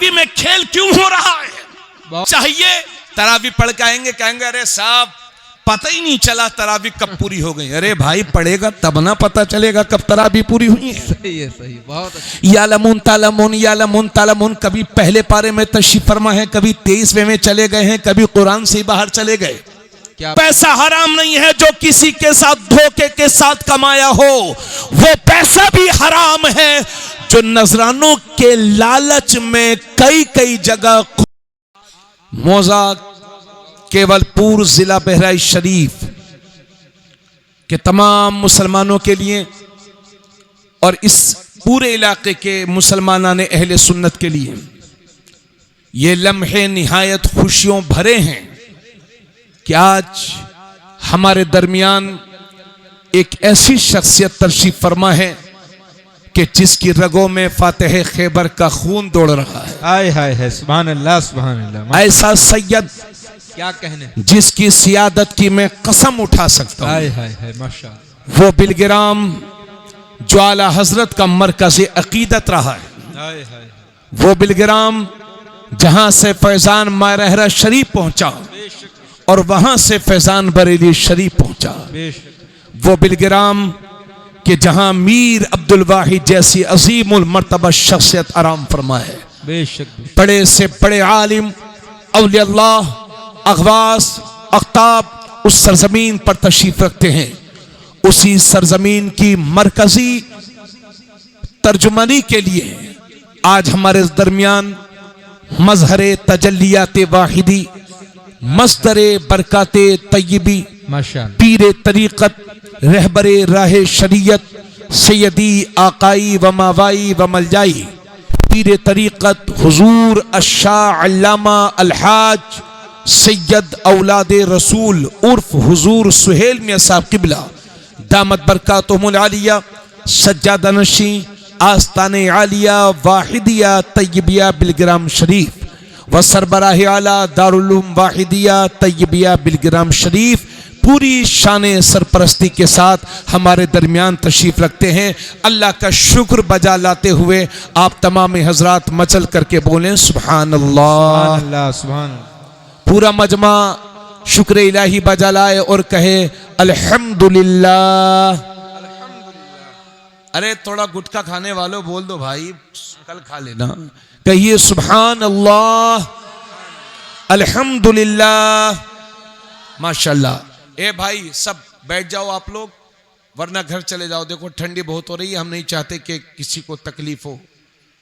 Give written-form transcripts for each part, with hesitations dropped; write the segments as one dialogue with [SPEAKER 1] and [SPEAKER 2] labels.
[SPEAKER 1] तरावी में खेल क्यों हो रहा है? चाहिए तरावी पढ़ के आएंगे, कहेंगे अरे साहब पता ही नहीं चला तरावी कब पूरी हो गई। अरे भाई पढ़ेगा तब ना पता चलेगा कब तरावी पूरी हुई है।
[SPEAKER 2] सही है, सही, बहुत अच्छा।
[SPEAKER 1] यालमुन तालमुन यालमुन तालमुन, कभी पहले पारे में तशरीफ फरमा है, कभी 23वें में चले गए हैं, कभी कुरान से बाहर चले गए।
[SPEAKER 2] क्या
[SPEAKER 1] पैसा हराम नहीं है, जो किसी के साथ धोखे के साथ कमाया हो वो पैसा भी हराम है। जो नजरानों के लालच में कई कई जगह मौजा केवलपुर जिला बहराइच शरीफ के तमाम मुसलमानों के लिए और इस पूरे इलाके के मुसलमानान अहले सुन्नत के लिए ये लम्हे निहायत खुशियों भरे हैं कि आज हमारे दरमियान एक ऐसी शख्सियत तशरीफ फरमा है कि जिसकी रगों में फातिह खैबर का खून दौड़ रहा है।
[SPEAKER 2] हाय हाय है, सुभान अल्लाह सुभान अल्लाह।
[SPEAKER 1] ऐसा सैयद
[SPEAKER 2] क्या कहने,
[SPEAKER 1] जिसकी सियादत की मैं कसम उठा सकता हूं।
[SPEAKER 2] हाय हाय है, माशाअल्लाह।
[SPEAKER 1] वो बिलगिराम जो आला हजरत का मरकज़ अकीदत रहा है,
[SPEAKER 2] हाय हाय,
[SPEAKER 1] वो बिलगिराम जहां से फैजान मारहरा शरीफ पहुंचा और वहां से फैजान बरेली शरीफ पहुंचा, वो बिलगिराम कि जहां मीर अब्दुल वाहिद जैसी अजीमुल मर्तबा शख्सियत आराम फरमा है।
[SPEAKER 2] बेशक
[SPEAKER 1] बड़े से बड़े आलिम औलिया अल्लाह अगवास अख्ताब उस सरजमीन पर तशरीफ रखते हैं। उसी सरजमीन की मरकजी तर्जुमानी के लिए आज हमारे दरमियान मजहरे तजल्लियात वाहिदी, मस्दरे बरकाते तय्यबी,
[SPEAKER 2] माशाअल्लाह,
[SPEAKER 1] पीरे तरीक़त, रहबरे राहे शरीयत, सैयदी आकाई व मावाई व मलजाई, पीरे तरीक़त हुजूर अशाह अल्लामा अलहाज सैयद औलाद रसूल उर्फ हुजूर सुहेल मियां साहब किबला दामत बरकातुहुमुल आलिया, सज्जादा नशी आस्ताने आलिया वाहिदिया तय्यबिया बिलगिराम शरीफ व सरबराह आला दारुल उलूम वाहिदिया तय्यबिया बिलगिराम शरीफ पूरी शान सरपरस्ती के साथ हमारे दरमियान तशरीफ रखते हैं। अल्लाह का शुक्र बजा लाते हुए आप तमाम हजरात मचल करके बोलें सुभान अल्लाह,
[SPEAKER 2] अल्लाह सुभान।
[SPEAKER 1] पूरा मजमा शुक्र इलाही बजा लाए और कहे अल्हम्दुलिल्लाह। अरे थोड़ा गुटखा खाने वालों बोल दो भाई, कल खा लेना। कहिए सुभान अल्लाह, अल्हम्दुलिल्लाह, माशाल्लाह। ए भाई सब बैठ जाओ आप लोग, वरना घर चले जाओ। देखो ठंडी बहुत हो रही है, हम नहीं चाहते कि किसी को तकलीफ हो।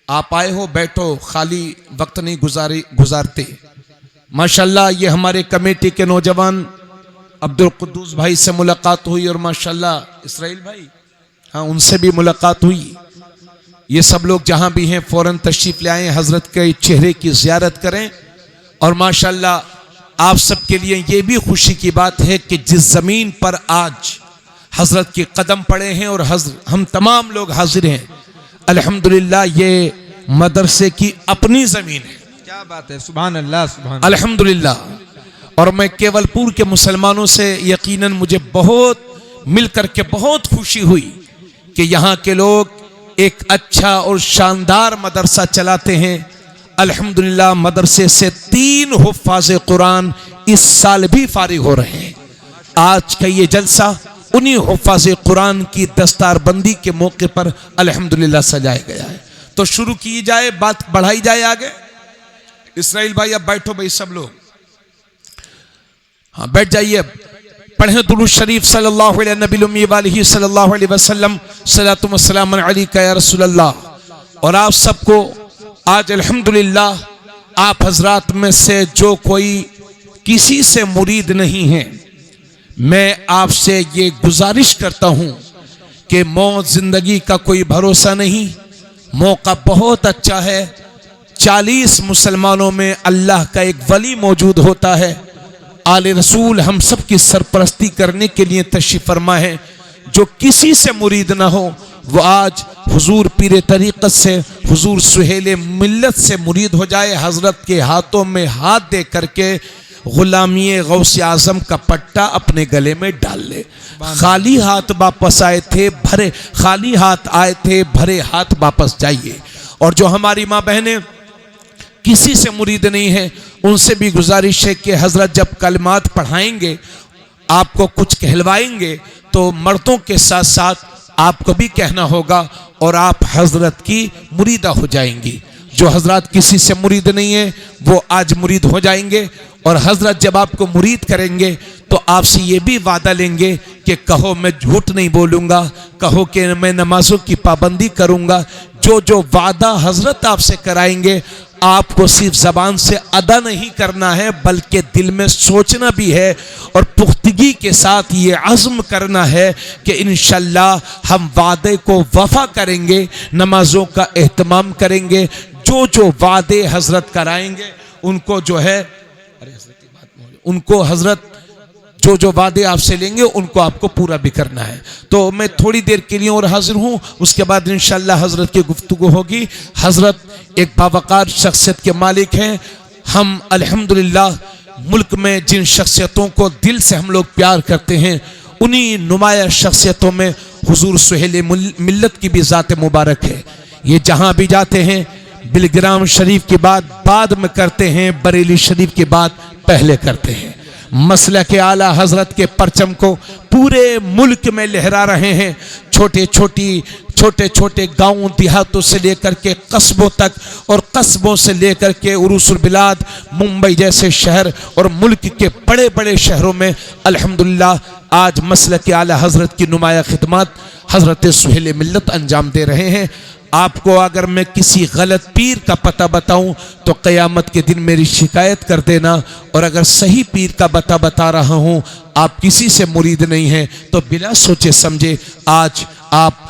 [SPEAKER 1] आप आए हो बैठो, खाली वक्त नहीं गुजारते। माशाल्लाह ये हमारे कमेटी के नौजवान अब्दुल कुद्दूस भाई से मुलाकात हुई और माशाल्लाह इसराइल भाई, हाँ उनसे भी मुलाकात हुई। ये सब लोग जहां भी हैं फौरन तशरीफ ले आए, हजरत के चेहरे की जियारत करें। और माशाल्लाह आप सबके लिए ये भी खुशी की बात है कि जिस जमीन पर आज हजरत के कदम पड़े हैं और हम तमाम लोग हाजिर हैं, अल्हम्दुलिल्लाह ये मदरसे की अपनी जमीन है।
[SPEAKER 2] क्या बात है, सुभान अल्लाह सुभान
[SPEAKER 1] अल्हम्दुलिल्लाह। और मैं केवलपुर के मुसलमानों से यकीनन मुझे बहुत मिलकर के बहुत खुशी हुई कि यहाँ के लोग एक अच्छा और शानदार मदरसा चलाते हैं। अल्हम्दुलिल्लाह मदरसे से 3 हुफ्फाज़े कुरान इस साल भी फारिग हो रहे हैं। आज का ये जलसा उन्हीं हुफ्फाज़े कुरान की दस्तारबंदी के मौके पर अल्हम्दुलिल्लाह सजाया गया है। तो शुरू की जाए, बात बढ़ाई जाए आगे। इसराइल भाई अब बैठो भाई सब लोग, हाँ बैठ जाइए। पढ़ें दुरूद शरीफ सल्लल्लाहु अलैहि नबी उम्मी वालिही सल्लल्लाहु अलैहि वसल्लम, सलातु व सलाम अलैका या रसूल अल्लाह। और आप सबको आज अल्हम्दुलिल्लाह आप हजरात में से जो कोई किसी से मुरीद नहीं है, मैं आपसे ये गुजारिश करता हूं कि मौत जिंदगी का कोई भरोसा नहीं, मौका बहुत अच्छा है। 40 मुसलमानों में अल्लाह का एक वली मौजूद होता है। आले रसूल हम सब की सरपरस्ती करने के लिए तशरीफ फरमा है। जो किसी से मुरीद ना हो वो आज हुजूर पीरे तरीक़त से, हुजूर सुहेले मिल्लत से मुरीद हो जाए। हजरत के हाथों में हाथ दे करके गुलामी गौसे आजम का पट्टा अपने गले में डाल ले। खाली हाथ वापस आए थे, भरे खाली हाथ आए थे, भरे हाथ वापस जाइए। और जो हमारी माँ बहनें किसी से मुरीद नहीं है, उनसे भी गुजारिश है कि हजरत जब कलमात पढ़ाएंगे, आपको कुछ कहलवाएंगे, तो मर्दों के साथ साथ आपको भी कहना होगा और आप हजरत की मुरीदा हो जाएंगी। जो हजरत किसी से मुरीद नहीं है वो आज मुरीद हो जाएंगे, और हजरत जब आपको मुरीद करेंगे तो आपसे ये भी वादा लेंगे कि कहो मैं झूठ नहीं बोलूँगा, कहो कि मैं नमाजों की पाबंदी करूँगा। जो जो वादा हजरत आपसे कराएंगे आपको सिर्फ ज़बान से अदा नहीं करना है, बल्कि दिल में सोचना भी है और पुख्तगी के साथ ये अज़्म करना है कि इंशाअल्लाह हम वादे को वफ़ा करेंगे, नमाजों का एहतमाम करेंगे। जो जो वादे हजरत कराएंगे उनको जो है, उनको हजरत जो जो वादे आपसे लेंगे उनको आपको पूरा भी करना है। तो मैं थोड़ी देर के लिए और हाजिर हूँ, उसके बाद इंशाअल्लाह हजरत की गुफ्तगू होगी। हजरत एक बावकार शख्सियत के मालिक हैं। हम अल्हम्दुलिल्लाह मुल्क में जिन शख्सियतों को दिल से हम लोग प्यार करते हैं, उन्हीं नुमाया शख्सियतों में हुजूर सुहेल मिल्लत की भी ज़ात मुबारक है। ये जहाँ भी जाते हैं बिलग्राम शरीफ की बात बाद में करते हैं, बरेली शरीफ की बात पहले करते हैं। मसलक के आला हजरत के परचम को पूरे मुल्क में लहरा रहे हैं। छोटे छोटे गांवों देहातों से लेकर के कस्बों तक, और कस्बों से लेकर के उरूसुल बिलाद मुंबई जैसे शहर और मुल्क के बड़े बड़े शहरों में अल्हम्दुलिल्लाह आज मसलक के आला हजरत की नुमाया खिदमत हजरत सुहेल मिल्लत अंजाम दे रहे हैं। आपको अगर मैं किसी गलत पीर का पता बताऊं तो क़यामत के दिन मेरी शिकायत कर देना, और अगर सही पीर का बता रहा हूं, आप किसी से मुरीद नहीं हैं, तो बिला सोचे समझे आज आप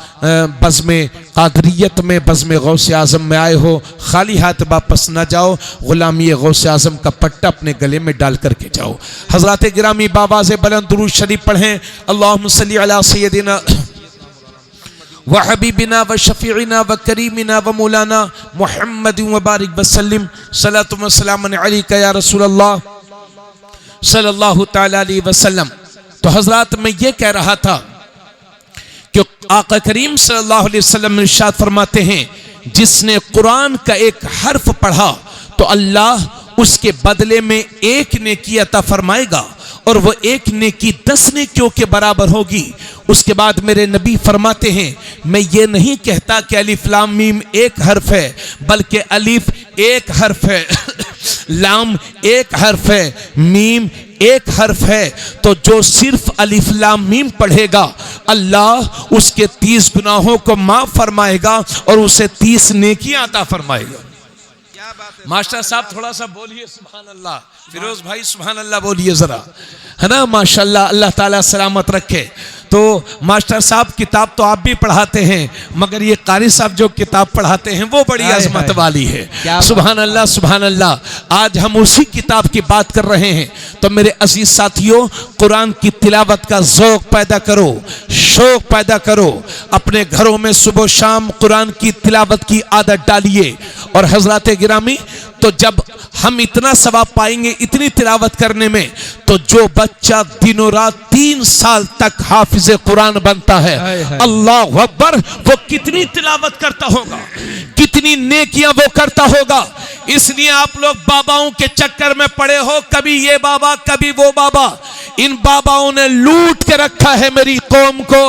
[SPEAKER 1] बज़्म क़ादरियत में बज़्म गौसे आज़म में आए हो। खाली हाथ वापस ना जाओ, ग़ुलामी गौसे आज़म का पट्टा अपने गले में डाल करके जाओ। हज़रात गिरामी बाबाज़ बुलंद दुरूद शरीफ पढ़ें। अल्लाहुम्मा सल्ली अला सय्यदिना व हबीबिना व शफीइना व करीमिना व मौलाना मुहम्मद व बारिक वसल्लिम सल्लल्लाहु व सल्लम अलैका या रसूलल्लाह सल्लल्लाहु तआला अलैहि वसल्लम। तो हजरत मैं ये कह रहा था कि आका करीम सल्लल्लाहु अलैहि वसल्लम इरशाद फरमाते हैं, जिसने कुरान का एक हर्फ पढ़ा तो अल्लाह उसके बदले में एक नेकी अता फरमाएगा, और वो एक नेकी 10 नेकियों के बराबर होगी। उसके बाद मेरे नबी फरमाते हैं, मैं ये नहीं कहता कि अलिफ लाम मीम एक हर्फ है, बल्कि अलिफ एक हर्फ है, लाम एक हर्फ है, मीम एक हर्फ है। तो जो सिर्फ अलिफ लाम मीम पढ़ेगा अल्लाह उसके 30 गुनाहों को माफ फरमाएगा और उसे 30 नेकियां अता फरमाएगा। मास्टर साहब थोड़ा सा बोलिए सुभान अल्लाह। फिरोज भाई सुभान अल्लाह बोलिए जरा, है ना। माशाल्लाह, अल्लाह ताला सलामत रखे। तो मास्टर साहब किताब तो आप भी पढ़ाते हैं, मगर ये कारी साहब जो किताब पढ़ाते हैं वो बड़ी अजमत वाली है। सुभान अल्लाह सुभान अल्लाह। आज हम उसी किताब की बात कर रहे हैं। तो मेरे अजीज साथियों, कुरान की तिलावत का ज़ौक़ पैदा करो, शौक़ पैदा करो। अपने घरों में सुबह शाम कुरान की तिलावत की आदत डालिए। और हजरत गिरामी, तो जब हम इतना सवाब पाएंगे इतनी तिलावत करने में, तो जो बच्चा दिनों रात 3 साल तक हाफिज कुरान बनता है, अल्लाह अकबर, वो कितनी तिलावत करता होगा, कितनी नेकियां वो करता होगा। इसलिए आप लोग बाबाओं के चक्कर में पड़े हो, कभी ये बाबा कभी वो बाबा। इन बाबाओं ने लूट के रखा है मेरी कौम को,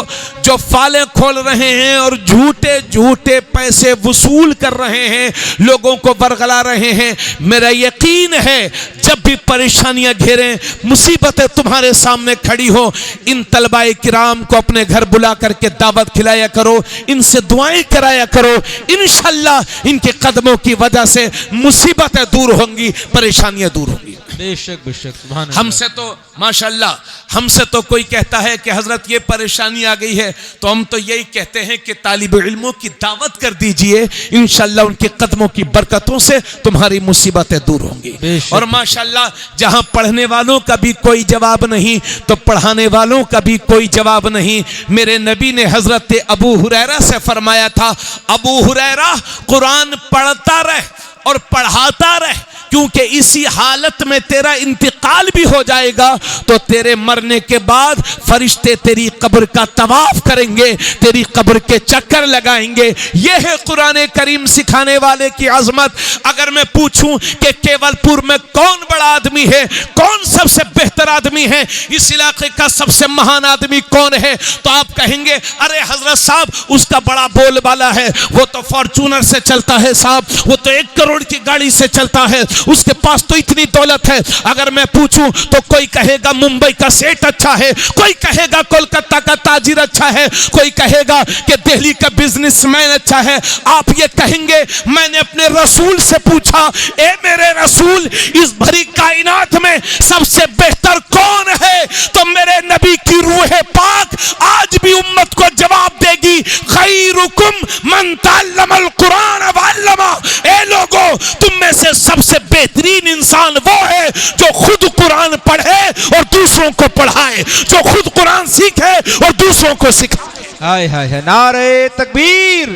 [SPEAKER 1] जो फाले खोल रहे हैं और झूठे झूठे पैसे वसूल कर रहे हैं, लोगों को बरगला रहे हैं। मेरा यकीन है जब भी परेशानियां घेरें, मुसीबतें तुम्हारे सामने खड़ी हो, इन तलबाए किराम को अपने घर बुला करके दावत खिलाया करो, इनसे दुआएं कराया करो। इंशाअल्लाह इनके कदमों की वजह से मुसीबतें दूर होंगी, परेशानियां दूर होंगी।
[SPEAKER 2] बेशक बेशक सुभान अल्लाह।
[SPEAKER 1] हमसे तो माशाअल्लाह, हमसे तो कोई कहता है कि हजरत ये परेशानी आ गई है, तो हम तो यही कहते हैं कि तालिब इल्मों की दावत कर दीजिए, इंशाअल्लाह उनके कदमों की बरकतों से तुम्हारी मुसीबतें दूर होंगी। और माशाअल्लाह जहां पढ़ने वालों का भी कोई जवाब नहीं, तो पढ़ाने वालों का भी कोई जवाब नहीं। मेरे नबी ने हजरत अबू हुरैरा से फरमाया था, अबू हुरैरा कुरान पढ़ता रहे और पढ़ाता रहे, क्योंकि इसी हालत में तेरा इंतकाल भी हो जाएगा तो तेरे मरने के बाद फरिश्ते तेरी कब्र का तवाफ करेंगे, तेरी कब्र के चक्कर लगाएंगे। यह है कुरान करीम सिखाने वाले की अजमत। अगर मैं पूछूं कि केवलपुर में कौन बड़ा आदमी है, कौन सबसे बेहतर आदमी है, इस इलाके का सबसे महान आदमी कौन है, तो आप कहेंगे अरे हजरत साहब उसका बड़ा बोलबाला है, वो तो फॉर्चूनर से चलता है साहब, वो तो 1 करोड़ की गाड़ी से चलता है, उसके पास तो इतनी दौलत है। अगर मैं पूछूं तो कोई कहेगा मुंबई का सेठ अच्छा है, कोई कहेगा कोलकाता का ताजिर अच्छा है, कोई कहेगा कि दिल्ली का बिजनेसमैन अच्छा है। आप ये कहेंगे मैंने अपने रसूल से पूछा, ए मेरे रसूल इस भरी कायनात में सबसे बेहतर कौन है, तो मेरे नबी की रूह पाक आज भी उम्मत को जवाब देगी, खैरुकुम मन तअल्लमल कुरान व अल्लमा। ए लोगों, तुम में से सबसे बेहतरीन इंसान वो है जो खुद कुरान पढ़े और दूसरों को पढ़ाए, जो खुद कुरान सीखे और दूसरों को सिखाए।
[SPEAKER 2] हाय हाय हाय, नारे तकबीर,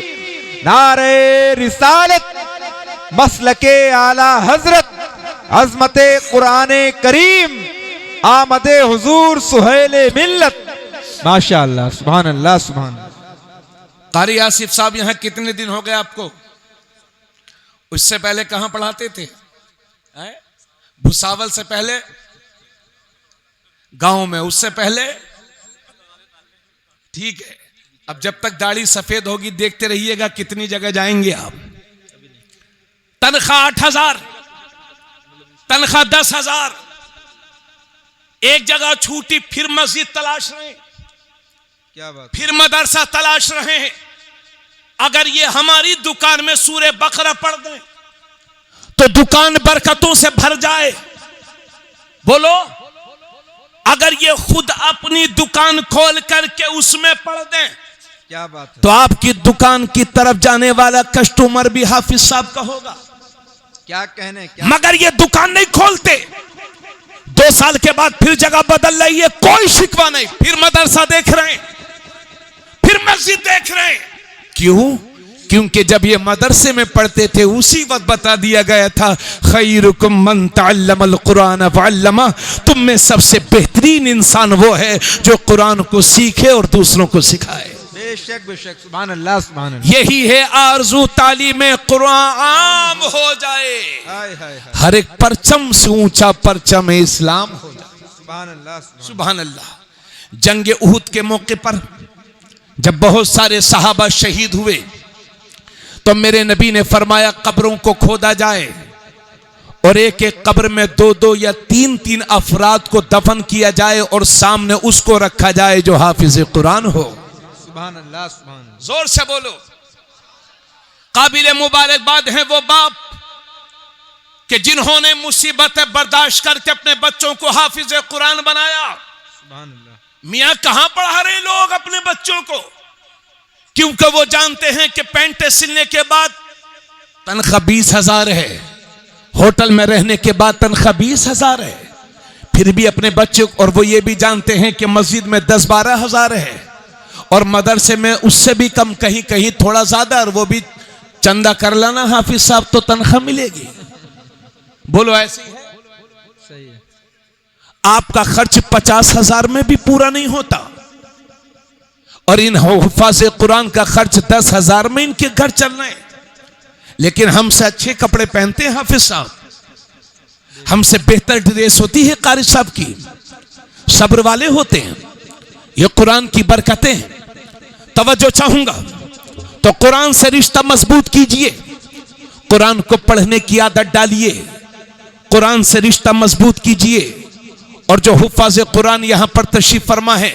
[SPEAKER 2] नारे रिसालत, मसलके आला हजरत, अजमते कुराने करीम, आमदे हुजूर सुहेले मिल्लत। माशाअल्लाह, सुभान अल्लाह, सुभान अल्लाह।
[SPEAKER 1] कारी आसिफ साहब यहाँ कितने दिन हो गए आपको? उससे पहले कहां पढ़ाते थे? भुसावल से पहले गांव में, उससे पहले ठीक है। अब जब तक दाढ़ी सफेद होगी देखते रहिएगा कितनी जगह जाएंगे आप। तनख्वाह 8,000, तनख्वाह 10,000, एक जगह छूटी फिर मस्जिद तलाश रहे,
[SPEAKER 2] क्या बात,
[SPEAKER 1] फिर मदरसा तलाश रहे हैं। अगर ये हमारी दुकान में सूरे बकरा पढ़ दें तो दुकान बरकतों से भर जाए। बोलो, अगर ये खुद अपनी दुकान खोल करके उसमें पढ़ दें,
[SPEAKER 2] क्या बात है,
[SPEAKER 1] तो आपकी दुकान की तरफ जाने वाला कस्टमर भी हाफिज साहब का होगा।
[SPEAKER 2] क्या कहने, क्या?
[SPEAKER 1] मगर ये दुकान नहीं खोलते, 2 साल के बाद फिर जगह बदल रही है, कोई शिकवा नहीं, फिर मदरसा देख रहे हैं, फिर मस्जिद देख रहे हैं। क्यों? क्योंकि जब ये मदरसे में पढ़ते थे उसी वक्त बता दिया गया था, खैरुकुम मन तअल्लमल कुरान व अल्लमा, तुम में सबसे बेहतरीन इंसान वो है जो कुरान को सीखे और दूसरों को सिखाए।
[SPEAKER 2] बेशक बेशक, सुभान अल्लाह, सुभान अल्लाह।
[SPEAKER 1] यही है आरज़ू तालीम कुरान आम हो जाए,
[SPEAKER 2] हाय हाय हाय,
[SPEAKER 1] हर एक परचम से ऊंचा परचम इस्लाम हो जाए।
[SPEAKER 2] सुभान अल्लाह,
[SPEAKER 1] सुभान अल्लाह। जंग उहुद के मौके पर जब बहुत सारे सहाबा शहीद हुए तो मेरे नबी ने फरमाया कब्रों को खोदा जाए और एक एक कब्र में 2-2 या 3-3 अफराद को दफन किया जाए और सामने उसको रखा जाए जो हाफिज कुरान हो।
[SPEAKER 2] सुभान अल्लाह, सुभान अल्लाह।
[SPEAKER 1] जोर से बोलो। काबिल मुबारकबाद है वो बाप कि जिन्होंने मुसीबतें बर्दाश्त करके अपने बच्चों को हाफिज कुरान बनाया।
[SPEAKER 2] सुभान अल्लाह।
[SPEAKER 1] मियां कहां पढ़ा रहे लोग अपने बच्चों को, क्योंकि वो जानते हैं कि पैंटे सिलने के बाद तनख्वाह 20,000 है, होटल में रहने के बाद तनख्वाह 20,000 है, फिर भी अपने बच्चे, और वो ये भी जानते हैं कि मस्जिद में 10-12 हजार है और मदरसे में उससे भी कम, कहीं कहीं थोड़ा ज्यादा, और वो भी चंदा कर लाना हाफिज साहब तो तनख्वाह मिलेगी। बोलो, ऐसे ही है?
[SPEAKER 2] सही है।
[SPEAKER 1] आपका खर्च 50,000 में भी पूरा नहीं होता और इन हुफ़ाज़ कुरान का खर्च 10,000 में इनके घर चल रहे हैं। लेकिन हमसे अच्छे कपड़े पहनते हैं हाफिज साहब, हमसे बेहतर ड्रेस होती है कारी साहब की, सब्र वाले होते हैं। ये कुरान की बरकतें हैं। तवज्जो चाहूंगा तो कुरान से रिश्ता मजबूत कीजिए, कुरान को पढ़ने की आदत डालिए, कुरान से रिश्ता मजबूत कीजिए। और जो हुफ़ाज़ कुरान यहां पर तशरीफ फरमा है,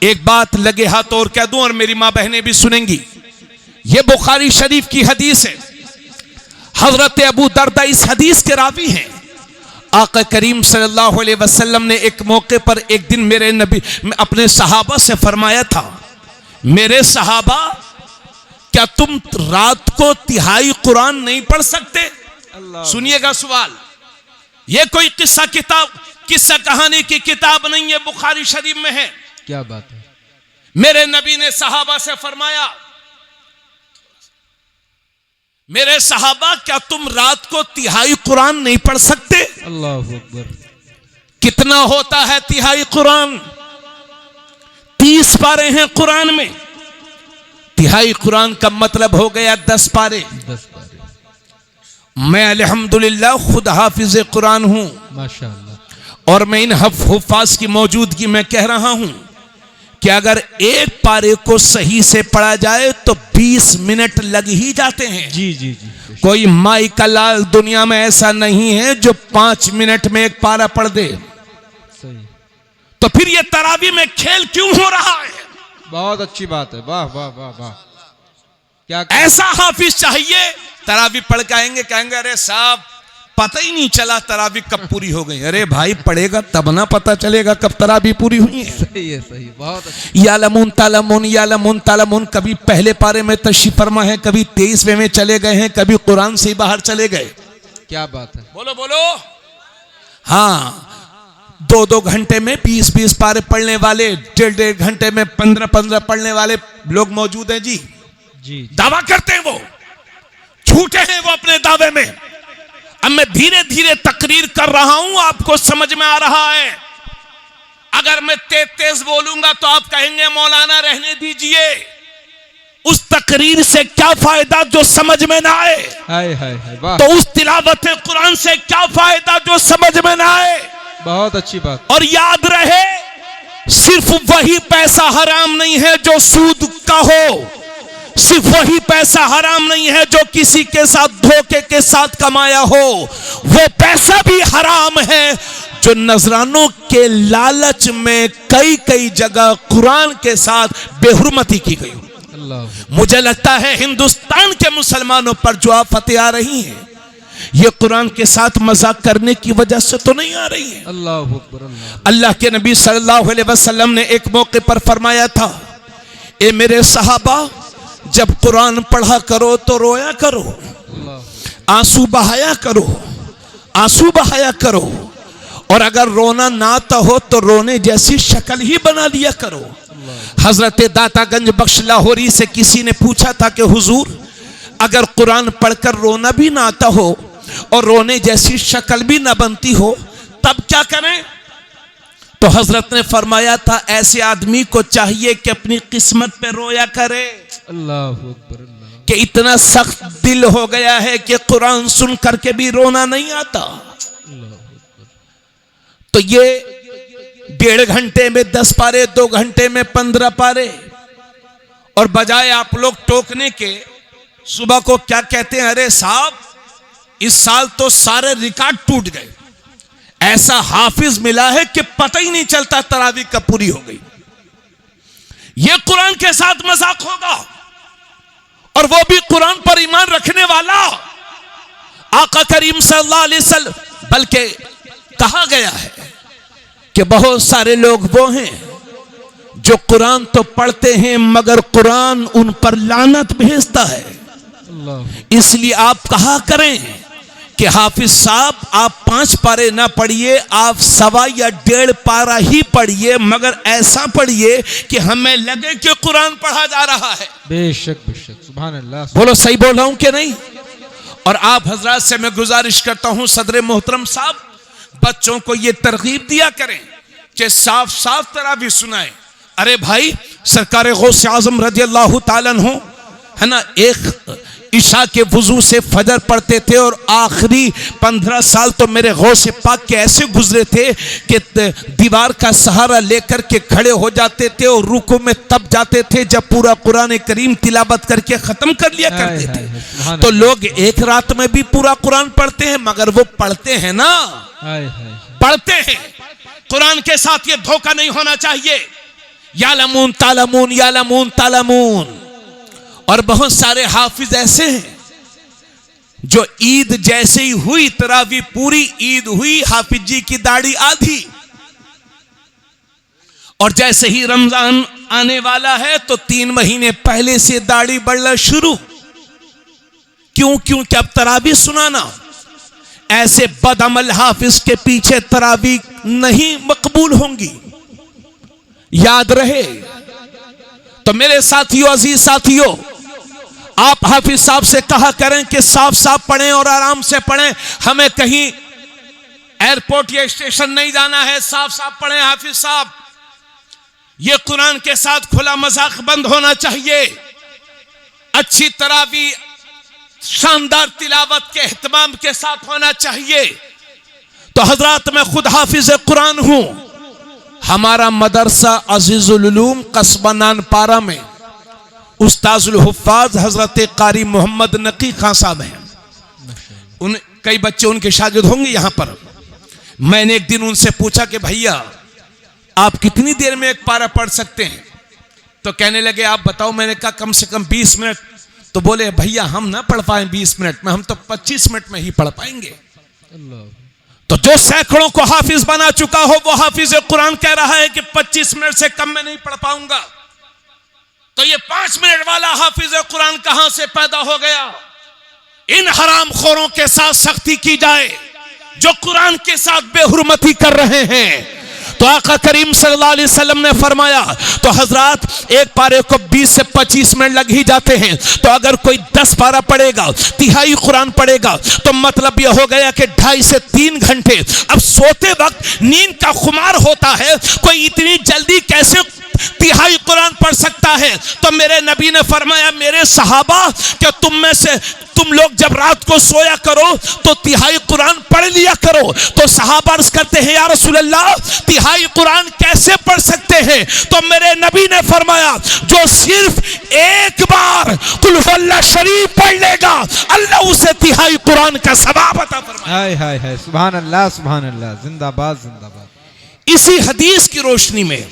[SPEAKER 1] एक बात लगे हाथ और कह दूं और मेरी मां बहनें भी सुनेंगी, यह बुखारी शरीफ की हदीस है। हजरत अबू दरदा इस हदीस के रावी हैं। आका करीम सल्लल्लाहु अलैहि वसल्लम ने एक मौके पर एक दिन मेरे नबी अपने सहाबा से फरमाया था, मेरे सहाबा क्या तुम रात को तिहाई कुरान नहीं पढ़ सकते? सुनिएगा सवाल, यह कोई किस्सा कहानी की किताब नहीं है, बुखारी शरीफ में है।
[SPEAKER 2] क्या बात है।
[SPEAKER 1] मेरे नबी ने सहाबा से फरमाया, मेरे सहाबा, क्या तुम रात को तिहाई कुरान नहीं पढ़ सकते?
[SPEAKER 2] अल्लाह अकबर।
[SPEAKER 1] कितना होता है तिहाई कुरान? 30 पारे हैं कुरान में। तिहाई कुरान का मतलब हो गया 10 पारे।
[SPEAKER 2] 10 पारे।
[SPEAKER 1] मैं अल्हम्दुलिल्लाह खुद हाफिज कुरान हूं,
[SPEAKER 2] माशाअल्लाह।
[SPEAKER 1] और मैं इन हुफ़ाज़ की मौजूदगी में कह रहा हूं कि अगर एक पारे को सही से पढ़ा जाए तो 20 मिनट लग ही जाते हैं।
[SPEAKER 2] जी जी जी।
[SPEAKER 1] कोई माई का लाल दुनिया में ऐसा नहीं है जो 5 मिनट में एक पारा पढ़ दे।
[SPEAKER 2] सही।
[SPEAKER 1] तो फिर ये तरावी में खेल क्यों हो रहा है?
[SPEAKER 2] बहुत अच्छी बात है। वाह वाह वाह वाह। क्या
[SPEAKER 1] ऐसा हाफिज चाहिए, तरावी पढ़ के आएंगे, कहेंगे अरे साहब पता ही नहीं चला तरावी कब पूरी हो गई। अरे भाई पढ़ेगा तब ना पता चलेगा कब तरावी पूरी हुई है।
[SPEAKER 2] सही है, सही। बहुत अच्छी।
[SPEAKER 1] यालमून तालमून यालमून तालमून, कभी पहले पारे में तशरीफ फरमा है, कभी 23वें में चले गए हैं, कभी कुरान से बाहर चले गए।
[SPEAKER 2] क्या बात है।
[SPEAKER 1] बोलो बोलो। हाँ, 2-2 घंटे में 20-20 पारे पढ़ने वाले, 1.5 घंटे में 15-15 पढ़ने वाले लोग मौजूद हैं। जी
[SPEAKER 2] जी।
[SPEAKER 1] दावा करते हैं, वो झूठे हैं वो अपने दावे में। अब मैं धीरे धीरे तकरीर कर रहा हूं, आपको समझ में आ रहा है। अगर मैं तेज तेज बोलूंगा तो आप कहेंगे मौलाना रहने दीजिए। उस तकरीर से क्या फायदा जो समझ में ना आए?
[SPEAKER 2] हाय हाय हाय। वाह।
[SPEAKER 1] तो उस तिलावत कुरान से क्या फायदा जो समझ में ना आए?
[SPEAKER 2] बहुत अच्छी बात।
[SPEAKER 1] और याद रहे, सिर्फ वही पैसा हराम नहीं है जो सूद का हो, सिर्फ वही पैसा हराम नहीं है जो किसी के साथ धोखे के साथ कमाया हो, वो पैसा भी हराम है जो नजरानों के लालच में कई कई जगह कुरान के साथ बेहुरमती की गई।
[SPEAKER 2] अल्लाह।
[SPEAKER 1] मुझे लगता है हिंदुस्तान के मुसलमानों पर जो आफतें आ रही हैं, ये कुरान के साथ मजाक करने की वजह से तो नहीं आ रही है।
[SPEAKER 2] अल्लाह अकबर। अल्लाह।
[SPEAKER 1] अल्लाह के नबी सल्लल्लाहु अलैहि वसल्लम ने एक मौके पर फरमाया था, ए मेरे सहाबा, जब कुरान पढ़ा करो तो रोया करो, आंसू बहाया करो, आंसू बहाया करो, और अगर रोना ना आता हो तो रोने जैसी शक्ल ही बना लिया करो। हजरत दातागंज बख्श लाहौरी से किसी ने पूछा था कि हुजूर, अगर कुरान पढ़कर रोना भी ना आता हो और रोने जैसी शक्ल भी ना बनती हो तब क्या करें? तो हजरत ने फरमाया था, ऐसे आदमी को चाहिए कि अपनी किस्मत पे रोया करे।
[SPEAKER 2] अल्लाह अकबर। अल्लाह।
[SPEAKER 1] कि इतना सख्त दिल हो गया है कि कुरान सुन करके भी रोना नहीं आता। तो ये 1.5 घंटे में 10 पारे, 2 घंटे में 15 पारे, और बजाय आप लोग टोकने के सुबह को क्या कहते हैं, अरे साहब इस साल तो सारे रिकॉर्ड टूट गए, ऐसा हाफिज मिला है कि पता ही नहीं चलता तरावी कब पूरी हो गई। यह कुरान के साथ मजाक होगा, और वो भी कुरान पर ईमान रखने वाला। आका करीम सल्लल्लाहु अलैहि वसल्लम, बल्कि कहा गया है कि बहुत सारे लोग वो हैं जो कुरान तो पढ़ते हैं मगर कुरान उन पर लानत भेजता है। इसलिए आप कहा करें कि हाफिज साहब आप 5 पारे ना पढ़िए, आप 1.25 या 1.5 पारा ही पढ़िए, मगर ऐसा पढ़िए कि हमें लगे कि कुरान पढ़ा जा रहा है।
[SPEAKER 2] बेशक बेशक। सुभान अल्लाह।
[SPEAKER 1] बोलो सही बोल रहा हूं कि नहीं? और आप हजरात से मैं गुजारिश करता हूं, सदर मोहतरम साहब, बच्चों को ये तरगीब दिया करें कि साफ साफ तरावी सुनाए। अरे भाई, सरकार गौस आजम रज़ी अल्लाह ताला अन्हु है ना, एक ईशा के वजू से फजर पढ़ते थे, और आखिरी 15 साल तो मेरे गौस पाक के ऐसे गुजरे थे कि दीवार का सहारा लेकर के खड़े हो जाते थे और रुकू में तब जाते थे जब पूरा कुरान करीम तिलावत करके खत्म कर लिया करते थे। तो लोग एक रात में भी पूरा कुरान पढ़ते हैं, मगर वो पढ़ते हैं ना, पढ़ते हैं। कुरान के साथ ये धोखा नहीं होना चाहिए। यालमून तालमून यालमून तालमून। और बहुत सारे हाफिज ऐसे हैं जो ईद जैसे ही हुई, तरावी पूरी ईद हुई, हाफिज जी की दाढ़ी आधी, और जैसे ही रमजान आने वाला है तो 3 महीने पहले से दाढ़ी बढ़ना शुरू। क्यों? क्योंकि अब तरावी सुनाना। ऐसे बदअमल हाफिज के पीछे तरावी नहीं मकबूल होंगी, याद रहे। तो मेरे साथियों, अजीज साथियों, आप हाफिज साहब से कहा करें कि साफ साफ पढ़ें और आराम से पढ़ें। हमें कहीं एयरपोर्ट या स्टेशन नहीं जाना है, साफ साफ पढ़ें हाफिज साहब। ये कुरान के साथ खुला मजाक बंद होना चाहिए। अच्छी तरावी शानदार तिलावत के एहतमाम के साथ होना चाहिए। तो हजरात मैं खुद हाफिज कुरान हूं। हमारा मदरसा अजीजुल उलूम कस्बा नानपारा में उस्ताजुल हुफ्फाज हजरत कारी मोहम्मद नकी खान साहब हैं। उन कई बच्चे उनके शागिर्द होंगे यहां पर। मैंने एक दिन उनसे पूछा कि भैया आप कितनी देर में एक पारा पढ़ सकते हैं? तो कहने लगे आप बताओ। मैंने कहा कम से कम 20 मिनट। तो बोले भैया हम ना पढ़ पाए 20 मिनट में, हम तो 25 मिनट में ही पढ़ पाएंगे। तो जो सैकड़ों को हाफिज बना चुका हो वो हाफिज कुरान कह रहा है कि 25 मिनट से कम में नहीं पढ़ पाऊंगा। तो ये 5 मिनट वाला हाफिज कुरान कहां से पैदा हो गया? इन हराम खोरों के साथ सख्ती की जाए जो कुरान के साथ बेहुरमती कर रहे हैं। तो आका करीम सल्लल्लाहु अलैहि वसल्लम ने फरमाया, तो हजरात एक पारे को 20 से 25 मिनट लग ही जाते हैं। तो अगर कोई 10 पारा पढ़ेगा, तिहाई कुरान पढ़ेगा, तो मतलब यह हो गया कि 2.5 से 3 घंटे। अब सोते वक्त नींद का खुमार होता है, कोई इतनी जल्दी कैसे तिहाई कुरान पढ़ सकता है? तो मेरे नबी ने फरमाया, मेरे सहाबा क्या तुम लोग जब रात को सोया करो तो तिहाई कुरान पढ़ लिया करो। तो सहाबा अर्ज करते हैं या रसूल अल्लाह तिहाई कुरान कैसे पढ़ सकते हैं? तो मेरे नबी ने फरमाया, जो सिर्फ एक बार कुल हुवल्लाह शरीफ पढ़ लेगा अल्लाह उसे तिहाई कुरान का सवाब अता फरमाएगा।
[SPEAKER 2] हाय हाय हाय, सुभान अल्लाह सुभान अल्लाह, जिंदाबाद जिंदाबाद।
[SPEAKER 1] इसी हदीस की रोशनी में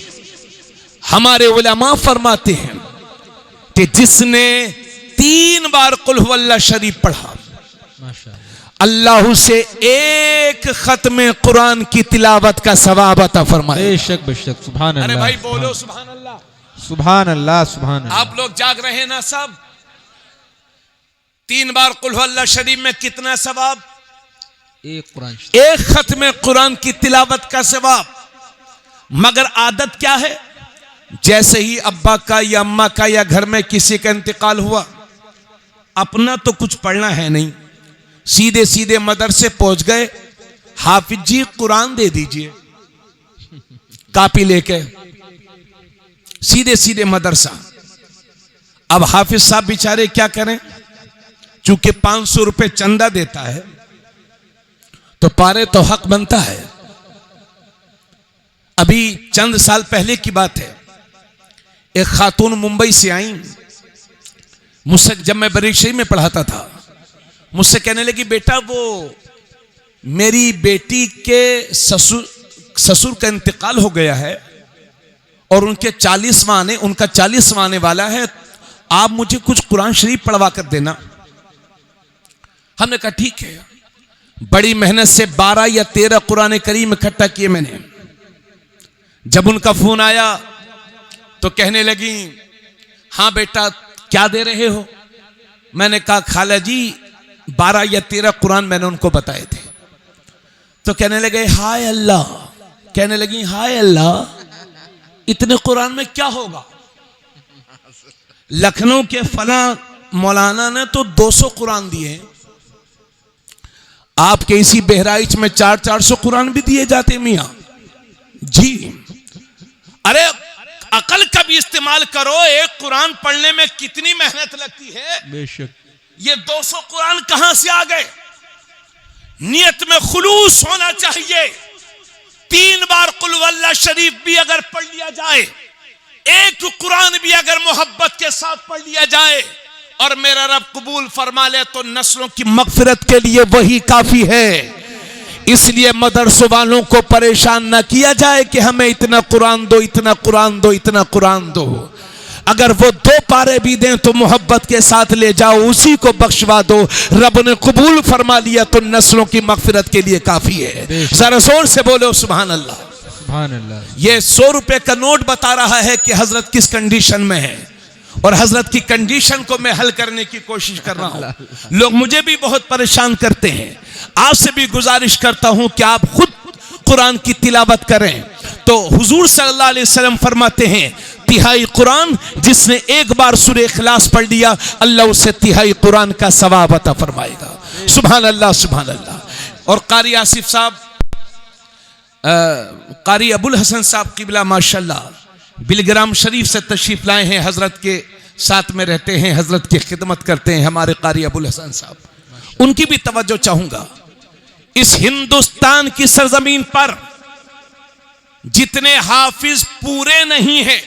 [SPEAKER 1] हमारे उलमा फरमाते हैं कि जिसने 3 बार कुल हुवल्लाह शरीफ पढ़ा अल्लाह उसे एक खत्म कुरान की तिलावत का सवाब अता फरमाए।
[SPEAKER 2] बेशक बेशक, सुभान अल्लाह।
[SPEAKER 1] अरे भाई बोलो सुभान अल्लाह,
[SPEAKER 2] सुभान अल्लाह सुभान अल्लाह।
[SPEAKER 1] आप लोग जाग रहे हैं ना सब? 3 बार कुल हुवल्लाह शरीफ में कितना सवाब? एक खत्म कुरान की तिलावत का सवाब। मगर आदत क्या है? जैसे ही अब्बा का या अम्मा का या घर में किसी का इंतकाल हुआ, अपना तो कुछ पढ़ना है नहीं, सीधे सीधे मदरसे पहुंच गए, हाफिज जी कुरान दे दीजिए, कापी लेके सीधे सीधे मदरसा। अब हाफिज साहब बेचारे क्या करें? चूंकि 500 रुपए चंदा देता है तो पारे तो हक बनता है। अभी चंद साल पहले की बात है, एक खातून मुंबई से आई मुझसे, जब मैं बरेली में पढ़ाता था, मुझसे कहने लगी बेटा वो मेरी बेटी के ससुर का इंतकाल हो गया है और उनका 40वां आने वाला है, आप मुझे कुछ कुरान शरीफ पढ़वा कर देना। हमने कहा ठीक है। बड़ी मेहनत से 12 या 13 कुरान करीम इकट्ठा किए मैंने। जब उनका फोन आया तो कहने लगी हाँ बेटा क्या दे रहे हो? मैंने कहा खाला जी 12 या 13 कुरान मैंने उनको बताए थे। तो कहने लगे हाय अल्लाह, कहने लगी हाय अल्लाह इतने कुरान में क्या होगा? लखनऊ के फला मौलाना ने तो 200 कुरान दिए, आपके इसी बहराइच में 400 कुरान भी दिए जाते मियां जी। अरे अकल का भी इस्तेमाल करो, एक कुरान पढ़ने में कितनी मेहनत लगती है।
[SPEAKER 2] बेशक।
[SPEAKER 1] ये 200 कुरान कहां से आ गए? नियत में खुलूस होना चाहिए। 3 बार कुल हुवल्लाह शरीफ भी अगर पढ़ लिया जाए, एक कुरान भी अगर मोहब्बत के साथ पढ़ लिया जाए और मेरा रब कबूल फरमा ले तो नस्लों की मगफिरत के लिए वही काफी है। इसलिए मदरसों वालों को परेशान न किया जाए कि हमें इतना कुरान दो, इतना कुरान दो, इतना कुरान दो। अगर वो 2 पारे भी दें तो मोहब्बत के साथ ले जाओ, उसी को बख्शवा दो। रब ने कबूल फरमा लिया तो नस्लों की मगफिरत के लिए काफी है। जरा जोर से बोलो सुभान अल्लाह
[SPEAKER 2] सुभान अल्लाह।
[SPEAKER 1] ये 100 रुपए का नोट बता रहा है कि हजरत किस कंडीशन में है और हजरत की कंडीशन को मैं हल करने की कोशिश कर रहा हूं। लोग मुझे भी बहुत परेशान करते हैं। आपसे भी गुजारिश करता हूं कि आप खुद कुरान की तिलावत करें। तो हुजूर सल्लल्लाहु अलैहि वसल्लम फरमाते हैं तिहाई कुरान जिसने एक बार सूरह इखलास पढ़ लिया, अल्लाह उसे तिहाई कुरान का सवाब अता फरमाएगा। सुभान अल्लाह, सुभान अल्लाह। और कारी आसिफ साहब, कारी अबुल हसन साहब किबला माशाल्लाह बिलग्राम शरीफ से तशरीफ लाए हैं, हजरत के साथ में रहते हैं, हजरत की खिदमत करते हैं हमारे कारी अबुल हसन साहब। उनकी भी तवज्जो चाहूंगा। इस हिंदुस्तान की सरजमीन पर जितने हाफिज पूरे नहीं हैं,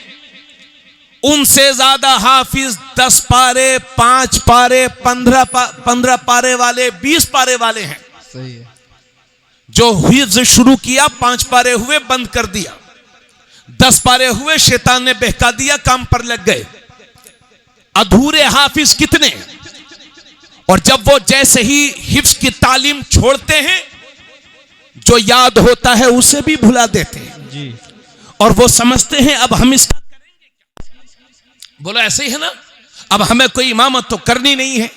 [SPEAKER 1] उनसे ज्यादा हाफिज 10 पारे, 5 पारे, 15 पारे वाले, 20 पारे वाले हैं।
[SPEAKER 2] सही है।
[SPEAKER 1] जो हिफ्ज शुरू किया 5 पारे हुए, बंद कर दिया, 10 पारे हुए, शैतान ने बहका दिया, काम पर लग गए। अधूरे हाफिज कितने। और जब वो जैसे ही हिफ्ज की तालीम छोड़ते हैं, जो याद होता है उसे भी भुला देते हैं
[SPEAKER 2] जी।
[SPEAKER 1] और वो समझते हैं अब हम इसका करेंगे क्या। बोलो ऐसे ही है ना। अब हमें कोई इमामत तो करनी नहीं है,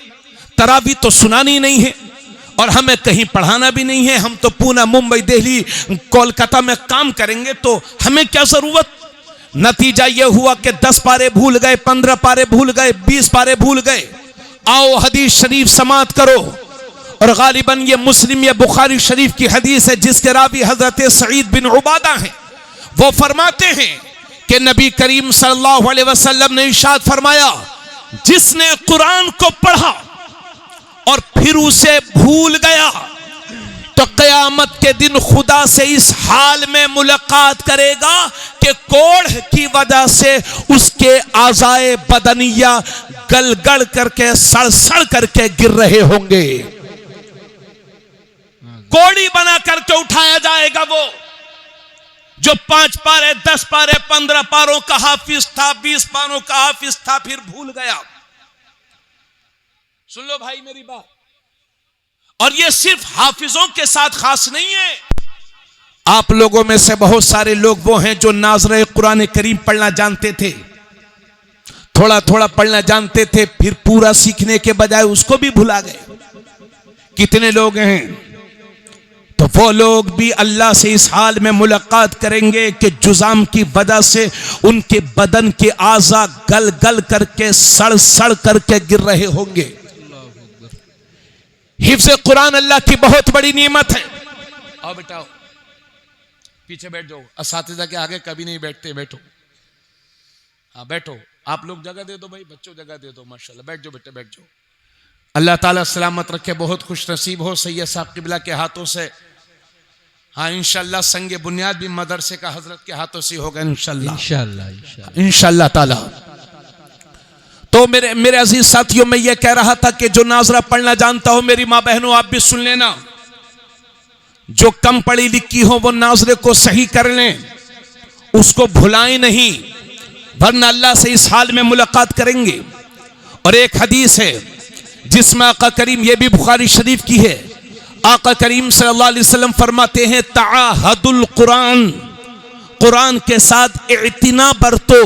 [SPEAKER 1] तरावी तो सुनानी नहीं है, और हमें कहीं पढ़ाना भी नहीं है। हम तो पूना, मुंबई, दिल्ली, कोलकाता में काम करेंगे, तो हमें क्या जरूरत। नतीजा यह हुआ कि 10 पारे भूल गए, 15 पारे भूल गए, 20 पारे भूल गए। आओ हदीस शरीफ समात करो। और गालिबन ये मुस्लिम या बुखारी शरीफ की हदीस है, जिसके रावी हजरत सईद बिन उबादा हैं। वो फरमाते हैं कि नबी करीम सल्लल्लाहु अलैहि वसल्लम ने इरशाद फरमाया, जिसने कुरान को पढ़ा और फिर उसे भूल गया, तो क़यामत के दिन खुदा से इस हाल में मुलाकात करेगा कि कोढ़ की वजह से उसके आज़ाए बदनिया गलगड़ करके, सड़ करके गिर रहे होंगे। कोड़ी बना करके उठाया जाएगा वो जो 5 पारे, 10 पारे, 15 पारों का हाफिज था, 20 पारों का हाफिज था, फिर भूल गया। सुन लो भाई मेरी बात। और ये सिर्फ हाफिजों के साथ खास नहीं है। आप लोगों में से बहुत सारे लोग वो हैं जो नाज़रे कुरान करीम पढ़ना जानते थे, थोड़ा थोड़ा पढ़ना जानते थे, फिर पूरा सीखने के बजाय उसको भी भुला गए। कितने लोग हैं। तो वो लोग भी अल्लाह से इस हाल में मुलाकात करेंगे कि जुजाम की वजह से उनके बदन के आज़ा गल गल करके, सड़ करके गिर रहे होंगे। हिफ्ज़ कुरान अल्लाह की बहुत बड़ी नेमत है। आओ बेटा, पीछे बैठ जाओ, असातिज़ा के आगे कभी नहीं बैठते, बैठो। हाँ बैठो, आप लोग जगह दे दो भाई, बच्चों जगह दे दो, माशाल्लाह। बैठ जाओ बेटे, बैठ जाओ। अल्लाह ताला सलामत रखे, बहुत खुश नसीब हो सैयद साहब किबला के हाथों से। हाँ इंशाल्लाह संगे बुनियाद भी मदरसे का हजरत के हाथों से होगा इंशाल्लाह इंशाल्लाह ताला। तो मेरे अजीज साथियों, मैं ये कह रहा था कि जो नाजरा पढ़ना जानता हो, मेरी माँ बहनों आप भी सुन लेना, जो कम पढ़ी लिखी हो वो नाजरे को सही कर लें, उसको भुलाएं नहीं, वरना अल्लाह से इस हाल में मुलाकात करेंगे। और एक हदीस है जिसमें आका करीम, ये भी बुखारी शरीफ की है, आका करीम सल्लल्लाहु अलैहि वसल्लम फरमाते हैं, ताहदुल कुरान, कुरान के साथ इत्तिना बरतो,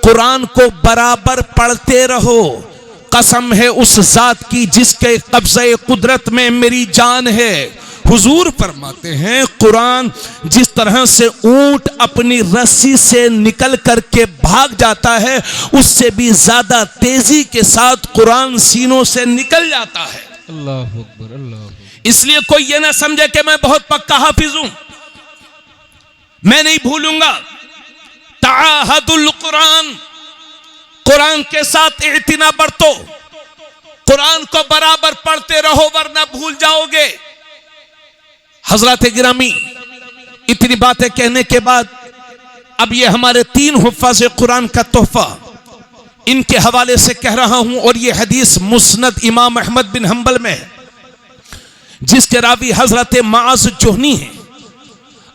[SPEAKER 1] कुरान को बराबर पढ़ते रहो। कसम है उस जात की जिसके कब्ज़े कुदरत में मेरी जान है। हुजूर फरमाते हैं, कुरान जिस तरह से ऊंट अपनी रस्सी से निकल करके भाग जाता है, उससे भी ज्यादा तेजी के साथ कुरान सीनों से निकल जाता है।
[SPEAKER 2] अल्लाह अकबर, अल्लाह अकबर।
[SPEAKER 1] इसलिए कोई ये ना समझे कि मैं बहुत पक्का हाफिज हूं, मैं नहीं भूलूंगा। ताहदुल कुरान, कुरान के साथ इत्तिना बरतो, कुरान को बराबर पढ़ते रहो वरना भूल जाओगे। हजरत गिरामी, इतनी बातें कहने के बाद अब ये हमारे 3 हुफ़ाज़ कुरान का तोहफा, इनके हवाले से कह रहा हूं। और ये हदीस मुस्नद इमाम अहमद बिन हंबल में है, जिसके रावी हजरत माज़ जुहनी है।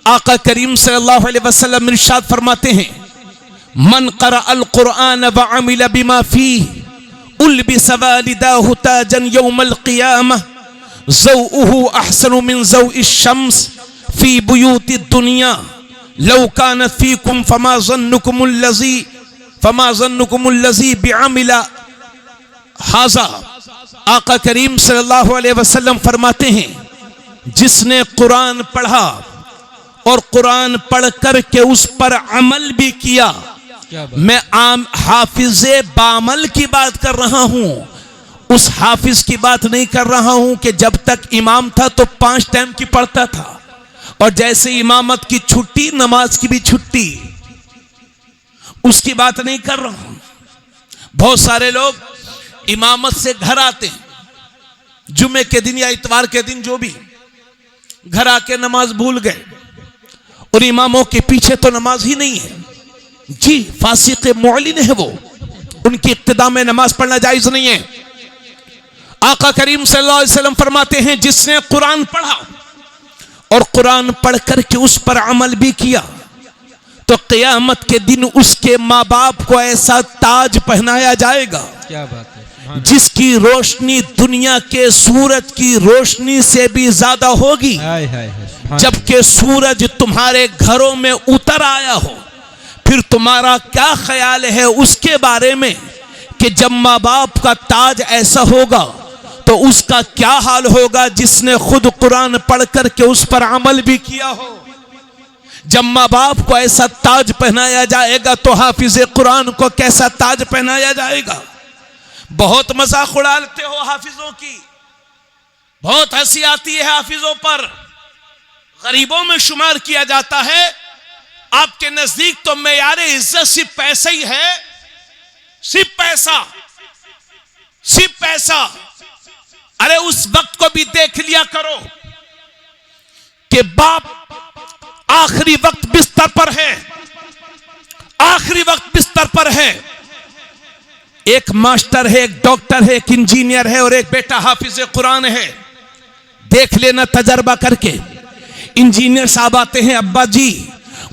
[SPEAKER 1] आका करीम सल्लल्लाहु अलैहि वसल्लम इरशाद फरमाते हैं, मन क़रा अल कुरान व अमिल बिमा फीह उल्बिस वालिदाहु ताजन यौमल क़ियामह ज़ौउहु अहसनु मिन ज़ौइ शम्स फी बुयूति दुनिया लौ कानत फीकुम फमा ज़न्नुकुमुल लज़ी बिअमिला हाज़ा। आका करीम सल्लल्लाहु अलैहि वसल्लम फरमाते हैं, जिसने कुरान पढ़ा और कुरान पढ़ कर के उस पर अमल भी किया,
[SPEAKER 2] क्या बात?
[SPEAKER 1] मैं आम हाफिजे बामल की बात कर रहा हूं, उस हाफिज की बात नहीं कर रहा हूं कि जब तक इमाम था तो 5 टाइम की पढ़ता था और जैसे इमामत की छुट्टी नमाज की भी छुट्टी, उसकी बात नहीं कर रहा हूं। बहुत सारे लोग इमामत से घर आते हैं जुमे के दिन या इतवार के दिन, जो भी, घर आके नमाज भूल गए और इमामों के पीछे तो नमाज ही नहीं है। जी, फासिक मुअलिन है वो, उनकी इक्तिदा में नमाज पढ़ना जायज नहीं है। आका करीम सल्लल्लाहु अलैहि वसल्लम फरमाते हैं, जिसने कुरान पढ़ा और कुरान पढ़ करके उस पर अमल भी किया तो क़यामत के दिन उसके माँ बाप को ऐसा ताज पहनाया जाएगा,
[SPEAKER 2] क्या बात है,
[SPEAKER 1] जिसकी रोशनी दुनिया के सूरज की रोशनी से भी ज्यादा होगी।
[SPEAKER 2] हाय हाय हाय,
[SPEAKER 1] जबकि सूरज तुम्हारे घरों में उतर आया हो, फिर तुम्हारा क्या ख्याल है उसके बारे में कि जब माँ बाप का ताज ऐसा होगा तो उसका क्या हाल होगा जिसने खुद कुरान पढ़ करके उस पर अमल भी किया हो। जब माँ बाप को ऐसा ताज पहनाया जाएगा तो हाफिज़े कुरान को कैसा ताज पहनाया जाएगा। बहुत मजाक उड़ाते हो हाफिजों की, बहुत हंसी आती है हाफिजों पर, गरीबों में शुमार किया जाता है। आपके नजदीक तो मेयारे इज्जत सिर्फ पैसा ही है, सिर्फ पैसा, सिर्फ पैसा। अरे उस वक्त को भी देख लिया करो कि बाप आखिरी वक्त बिस्तर पर है, आखिरी वक्त बिस्तर पर है। एक मास्टर है, एक डॉक्टर है, एक इंजीनियर है और एक बेटा हाफिज़े कुरान है। देख लेना तजर्बा करके। इंजीनियर साहब आते हैं, अब्बा जी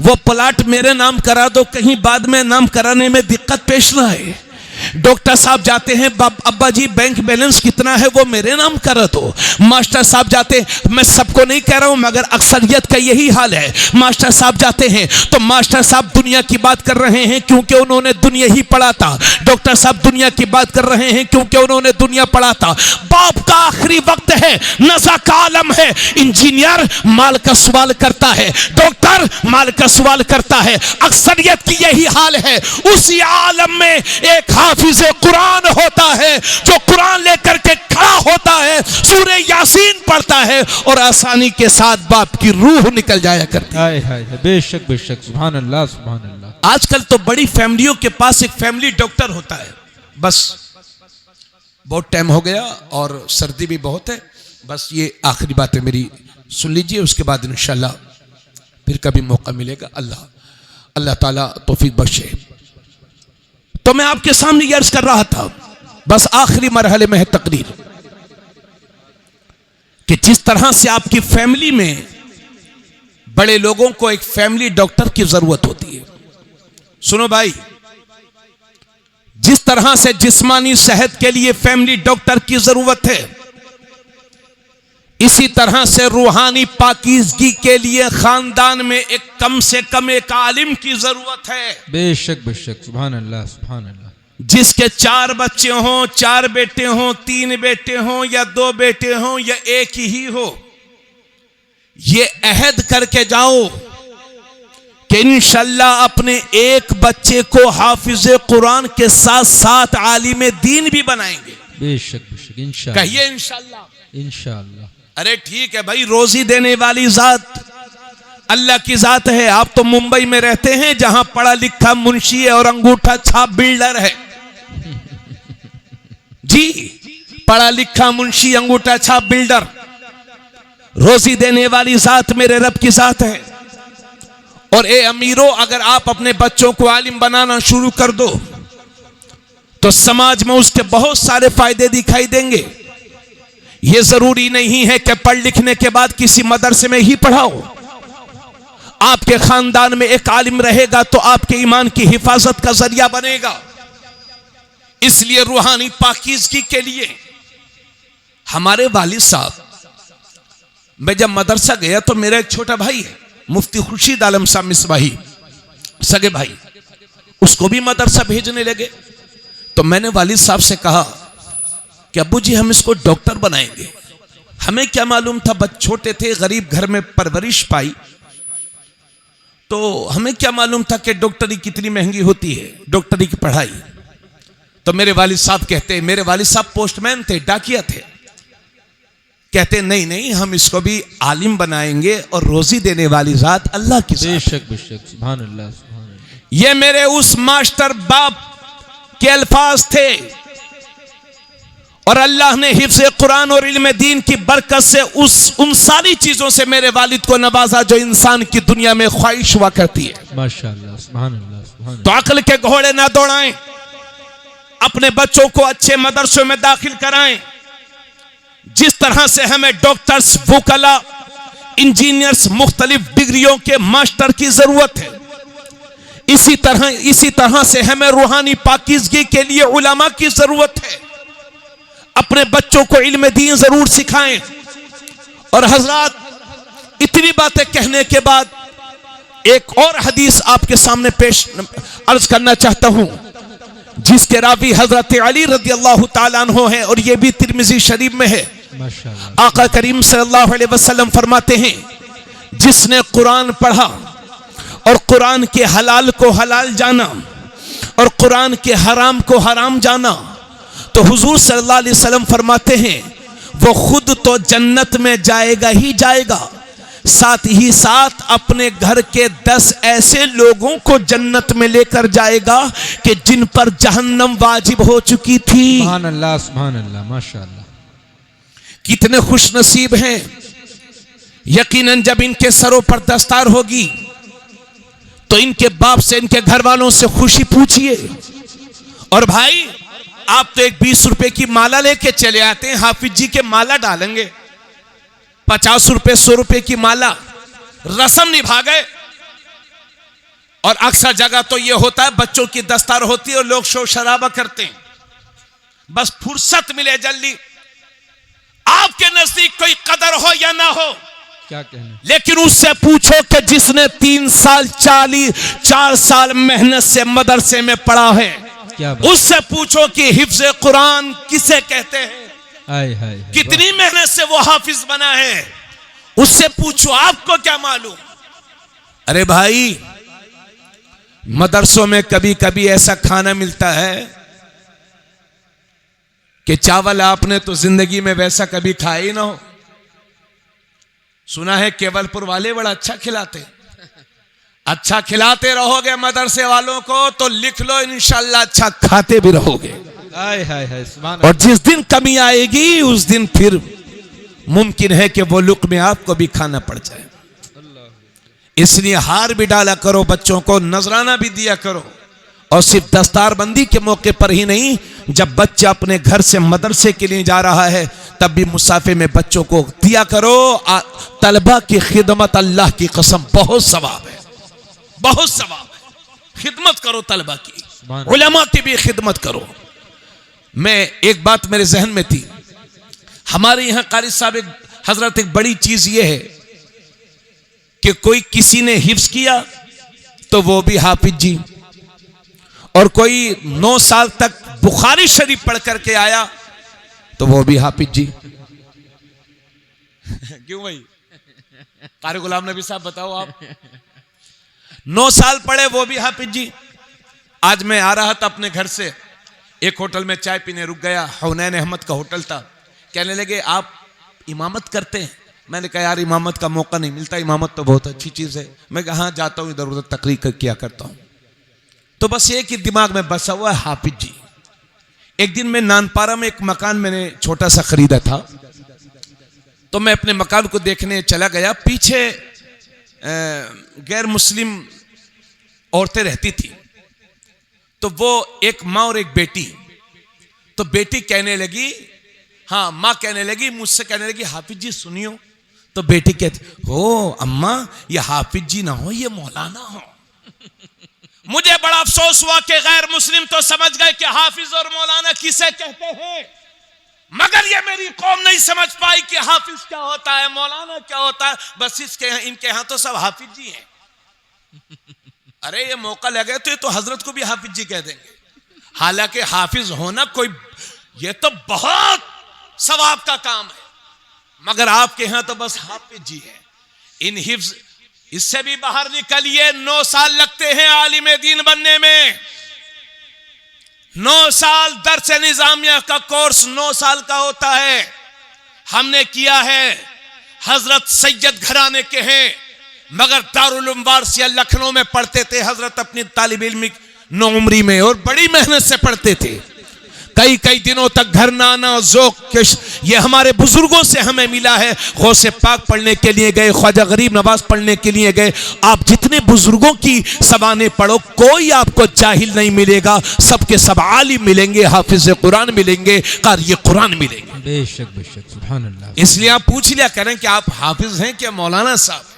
[SPEAKER 1] वो प्लाट मेरे नाम करा दो, कहीं बाद में नाम कराने में दिक्कत पेश ना आए। डॉक्टर साहब जाते हैं, अब्बा जी बैंक बैलेंस कितना है वो मेरे नाम करा दो। मास्टर साहब जाते हैं, मैं सबको नहीं कह रहा हूं मगर अक्सरियत का यही हाल है। मास्टर साहब जाते हैं तो मास्टर साहब दुनिया की बात कर रहे हैं क्योंकि उन्होंने दुनिया ही पढ़ा था। डॉक्टर साहब दुनिया की बात कर रहे हैं क्योंकि उन्होंने दुनिया पढ़ा था। बाप का आखिरी वक्त है, नज़ा का आलम है। इंजीनियर माल का सवाल करता है, डॉक्टर माल का सवाल करता है। अक्सरियत की यही हाल है। उसी आलम में एक हाफिज़े कुरान होता है जो कुरान लेकर के खड़ा होता है, सूरे यासीन पढ़ता है और आसानी के साथ बाप की रूह निकल जाया करती है।
[SPEAKER 2] हाय हाय, बेशक बेशक, सुभान अल्लाह सुभान अल्लाह।
[SPEAKER 1] आजकल तो बड़ी फैमिलियों के पास एक फैमिली डॉक्टर होता है। बस बहुत टाइम हो गया और सर्दी भी बहुत है, बस ये आखिरी बात है मेरी, सुन लीजिए, उसके बाद इंशाल्लाह फिर कभी मौका मिलेगा। अल्लाह ताला तौफीक बख्शे। तो मैं आपके सामने ये अर्ज कर रहा था, बस आखिरी मरहले में है तकरीर, कि जिस तरह से आपकी फैमिली में बड़े लोगों को एक फैमिली डॉक्टर की जरूरत होती है। सुनो भाई, जिस तरह से जिस्मानी सेहत के लिए फैमिली डॉक्टर की जरूरत है, इसी तरह से रूहानी पाकीज़गी के लिए खानदान में एक कम से कम एक आलिम की जरूरत है।
[SPEAKER 2] बेशक बेशक, सुभान अल्लाह सुभान अल्लाह।
[SPEAKER 1] जिसके 4 बच्चे हों, 4 बेटे हों, 3 बेटे हों या 2 बेटे हों या एक ही हो, ये अहद करके जाओ कि इंशाल्लाह अपने एक बच्चे को हाफिज़े कुरान के साथ साथ आलिम दीन भी बनाएंगे।
[SPEAKER 2] बेशक बेशक, इंशाअल्लाह।
[SPEAKER 1] कहिए इंशाल्लाह।
[SPEAKER 2] इंशाअल्लाह।
[SPEAKER 1] अरे ठीक है भाई, रोजी देने वाली जात अल्लाह की जात है। आप तो मुंबई में रहते हैं जहां पढ़ा लिखा मुंशी है और अंगूठा छाप बिल्डर है। जी, पढ़ा लिखा मुंशी, अंगूठा छाप बिल्डर। रोजी देने वाली जात मेरे रब की जात है। और ए अमीरों, अगर आप अपने बच्चों को आलिम बनाना शुरू कर दो तो समाज में उसके बहुत सारे फायदे दिखाई देंगे। यह जरूरी नहीं है कि पढ़ लिखने के बाद किसी मदरसे में ही पढ़ाओ। आपके खानदान में एक आलिम रहेगा तो आपके ईमान की हिफाजत का जरिया बनेगा। इसलिए रूहानी पाकीज़गी के लिए हमारे वालिद साहब, मैं जब मदरसा गया तो मेरा एक छोटा भाई है, मुफ्ती खुर्शीद आलम साहब मिसबाही, सगे भाई, उसको भी मदरसा भेजने लगे। तो मैंने वालिद साहब से कहा कि अब्बू जी हम इसको डॉक्टर बनाएंगे। हमें क्या मालूम था, बच्चे छोटे थे, गरीब घर में परवरिश पाई। तो हमें क्या मालूम था कि डॉक्टरी कितनी महंगी होती है, डॉक्टरी की पढ़ाई। तो मेरे वालिद साहब कहते, मेरे वालिद साहब पोस्टमैन थे, डाकिया थे, कहते नहीं नहीं हम इसको भी आलिम बनाएंगे और रोजी देने वाली जात अल्लाह की जात।
[SPEAKER 2] बेशक बेशक, सुभान अल्लाह सुभान अल्लाह।
[SPEAKER 1] ये मेरे उस मास्टर बाप के अल्फाज थे और अल्लाह ने हिफ्ज़ कुरान और इल्म दीन की बरकत से उन सारी चीजों से मेरे वालिद को नवाजा जो इंसान की दुनिया में ख्वाहिश हुआ करती है।
[SPEAKER 2] माशाअल्लाह सुभान अल्लाह सुभान
[SPEAKER 1] तो अक्ल के घोड़े ना दौड़ाएं, अपने बच्चों को अच्छे मदरसों में दाखिल कराएं। जिस तरह से हमें डॉक्टर्स, वकला, इंजीनियर्स, मुख्तलिफ डिग्रियों के मास्टर की जरूरत है, इसी तरह से हमें रूहानी पाकीज़गी के लिए उलमा की जरूरत है। अपने बच्चों को इल्म दीन जरूर सिखाएं। और हजरात, इतनी बातें कहने के बाद एक और हदीस आपके सामने पेश अर्ज करना चाहता हूं, जिसके रावी हजरत अली रज़ी अल्लाह ताला अन्हु हैं और यह भी तिरमिज़ी शरीफ में है।
[SPEAKER 2] माशाअल्लाह।
[SPEAKER 1] आका करीम सल्लल्लाहु अलैहि वसल्लम फरमाते हैं, जिसने कुरान पढ़ा और कुरान के हलाल को हलाल जाना और कुरान के हराम को हराम जाना, तो हुजूर सल्लल्लाहु अलैहि वसल्लम फरमाते हैं वो खुद तो जन्नत में जाएगा ही जाएगा, साथ ही साथ अपने घर के 10 ऐसे लोगों को जन्नत में लेकर जाएगा कि जिन पर जहन्नम वाजिब हो चुकी थी।
[SPEAKER 2] सुभान अल्लाह माशाअल्लाह।
[SPEAKER 1] कितने खुश नसीब हैं। यकीनन जब इनके सरों पर दस्तार होगी तो इनके बाप से, इनके घर वालों से खुशी पूछिए। और भाई, आप तो एक 20 रुपए की माला लेके चले आते हैं, हाफिज जी के माला डालेंगे, 50 रुपए 100 रुपए की माला, रस्म निभा गए। और अक्सर जगह तो यह होता है, बच्चों की दस्तार होती है और लोग शोर शराबा करते हैं, बस फुर्सत मिले जल्दी। आपके नजदीक कोई कदर हो या ना हो,
[SPEAKER 2] क्या कहना,
[SPEAKER 1] लेकिन उससे पूछो कि जिसने 3 साल 4 साल मेहनत से मदरसे में पढ़ा है,
[SPEAKER 2] क्या बात?
[SPEAKER 1] उससे पूछो कि हिफ्ज़ कुरान किसे कहते हैं,
[SPEAKER 2] हाय हाय,
[SPEAKER 1] कितनी मेहनत से वो हाफिज बना है, उससे पूछो, आपको क्या मालूम। अरे भाई, मदरसों में कभी कभी ऐसा खाना मिलता है कि चावल आपने तो जिंदगी में वैसा कभी खाया ही ना हो। सुना है केवलपुर वाले बड़ा अच्छा खिलाते, अच्छा खिलाते रहोगे मदरसे वालों को तो लिख लो, इंशाल्लाह अच्छा खाते भी रहोगे।
[SPEAKER 2] हाय हाय हाय, सुभान
[SPEAKER 1] और जिस दिन कमी आएगी उस दिन फिर मुमकिन है कि वो लुक़्मे आपको भी खाना पड़ जाए। इसलिए हार भी डाला करो, बच्चों को नजराना भी दिया करो, और सिर्फ दस्तारबंदी के मौके पर ही नहीं, जब बच्चा अपने घर से मदरसे के लिए जा रहा है तब भी मुसाफे में बच्चों को दिया करो। तलबा की खिदमत, अल्लाह की कसम, बहुत सवाब है, बहुत सवाब है। खिदमत करो तलबा की, उलमा की भी खिदमत करो। मैं एक बात मेरे जहन में थी, हमारे यहाँ कारी साहब हजरत, एक बड़ी चीज ये है कि कोई किसी ने हिफ्ज किया तो वो भी हाफिज जी, और कोई 9 साल तक बुखारी शरीफ पढ़ करके आया तो वो भी हाफिज जी। क्यों भाई, कारी गुलाम नबी साहब बताओ आप, 9 साल पढ़े वो भी हाफिज जी। आज मैं आ रहा था अपने घर से, एक होटल में चाय पीने रुक गया, हुनैन अहमद का होटल था। कहने लगे आप इमामत करते हैं? मैंने कहा यार इमामत का मौका नहीं मिलता, इमामत तो बहुत अच्छी चीज़ है। मैं कहा हाँ जाता हूँ, इधर उधर तकरीर किया करता हूँ। तो बस एक ही दिमाग में बसा हुआ है, हाफिज जी। एक दिन मैं नानपारा में एक मकान मैंने छोटा सा खरीदा था, तो मैं अपने मकान को देखने चला गया। पीछे गैर मुस्लिम औरतें रहती थी, तो वो एक माँ और एक बेटी। तो बेटी कहने लगी, हाँ माँ कहने लगी, मुझसे कहने लगी हाफिज जी सुनियो। तो बेटी कहती हो अम्मा ये हाफिज जी ना हो, ये मौलाना हो। मुझे बड़ा अफसोस हुआ कि गैर मुस्लिम तो समझ गए कि हाफिज और मौलाना किसे कहते हैं, मगर ये मेरी कौम नहीं समझ पाई कि हाफिज क्या होता है, मौलाना क्या होता है। बस इनके यहाँ तो सब हाफिज जी हैं। अरे ये मौका लगे तो ये तो हजरत को भी हाफिज जी कह देंगे। हालांकि हाफिज होना कोई, ये तो बहुत सवाब का काम है, मगर आपके यहाँ तो बस हाफिज जी है। इन हिफ्ज इससे भी बाहर निकलिए। 9 साल लगते हैं आलिम दीन बनने में। 9 साल दर्स निजामिया का कोर्स 9 साल का होता है। हमने किया है। हजरत सैयद घराने के हैं, मगर दारुल उलूम वारसिया लखनऊ में पढ़ते थे। हजरत अपनी तालिब इल्मी नौमरी में और बड़ी मेहनत से पढ़ते थे। कई कई दिनों तक घर ना आना ज़ौक़। ये हमारे बुजुर्गों से हमें मिला है। गौसे पाक पढ़ने के लिए गए, ख्वाजा गरीब नवाज पढ़ने के लिए गए। आप जितने बुजुर्गों की ज़बानें पढ़ो, कोई आपको जाहिल नहीं मिलेगा। सबके सब आलिम मिलेंगे, हाफिज कुरान मिलेंगे, कारी कुरान मिलेंगे।
[SPEAKER 2] बेशक बेशक, सुभान अल्लाह।
[SPEAKER 1] इसलिए आप पूछ लिया करें कि आप हाफिज हैं क्या मौलाना साहब?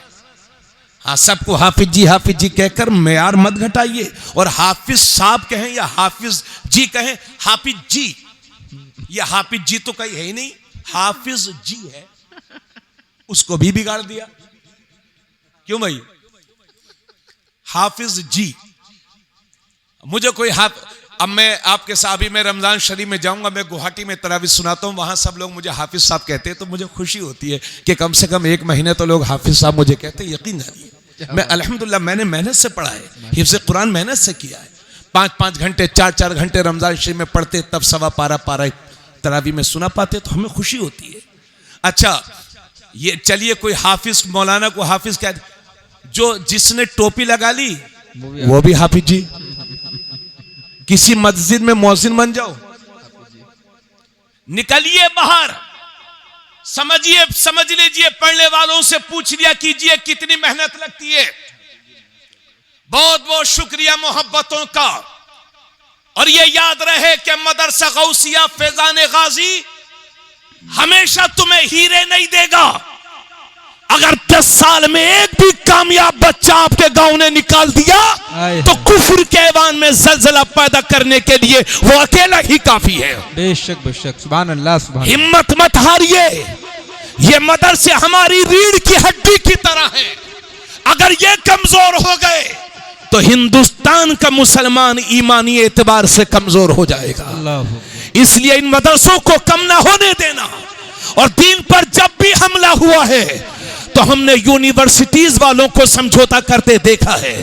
[SPEAKER 1] हाँ, सबको हाफिज जी कहकर मेयार मत घटाइए। और हाफिज साहब कहें या हाफिज जी कहें, हाफिज जी, ये हाफिज जी तो कहीं है ही नहीं, हाफिज जी है। उसको भी बिगाड़ दिया। क्यों भाई? हाफिज जी। मुझे कोई अब मैं आपके साहबी में रमजान शरीफ में जाऊंगा, मैं गुवाहाटी में तरावी सुनाता हूं, वहां सब लोग मुझे हाफिज साहब कहते हैं, तो मुझे खुशी होती है कि कम से कम 1 महीने तो लोग हाफिज साहब मुझे कहते हैं। यकीन है, मैं अल्हम्दुलिल्लाह मैंने मेहनत से पढ़ा है, हिफ्ज़ कुरान मेहनत से किया है। 5-5 घंटे 4-4 घंटे रमजान शरीफ में पढ़ते, तब सवा पारा तरावी में सुना पाते, तो हमें खुशी होती है। अच्छा, ये चलिए, कोई हाफिज मौलाना को हाफिज क्या, जो जिसने टोपी लगा ली वो भी हाफिज जी। किसी मस्जिद में मौजिन बन जाओ, निकलिए बाहर, समझ लीजिए, पढ़ने वालों से पूछ लिया कीजिए कितनी मेहनत लगती है। बहुत बहुत शुक्रिया मोहब्बतों का। और ये याद रहे कि मदरसा गौसिया फैजान गाजी हमेशा तुम्हें हीरे नहीं देगा। अगर 10 साल में एक भी कामयाब बच्चा आपके गांव ने निकाल दिया तो कुफ्र के ऐवान में जलजला पैदा करने के लिए वो अकेला ही काफी है।
[SPEAKER 2] बेशक बेशक, सुभान अल्लाह, सुभान।
[SPEAKER 1] हिम्मत मत हारिए। ये मदरसे हमारी रीढ़ की हड्डी की तरह है। अगर ये कमजोर हो गए तो हिंदुस्तान का मुसलमान ईमानी एतबार से कमजोर हो जाएगा। इसलिए इन मदरसों को कम ना होने देना। और दीन पर जब भी हमला हुआ है तो हमने यूनिवर्सिटीज वालों को समझौता करते देखा है,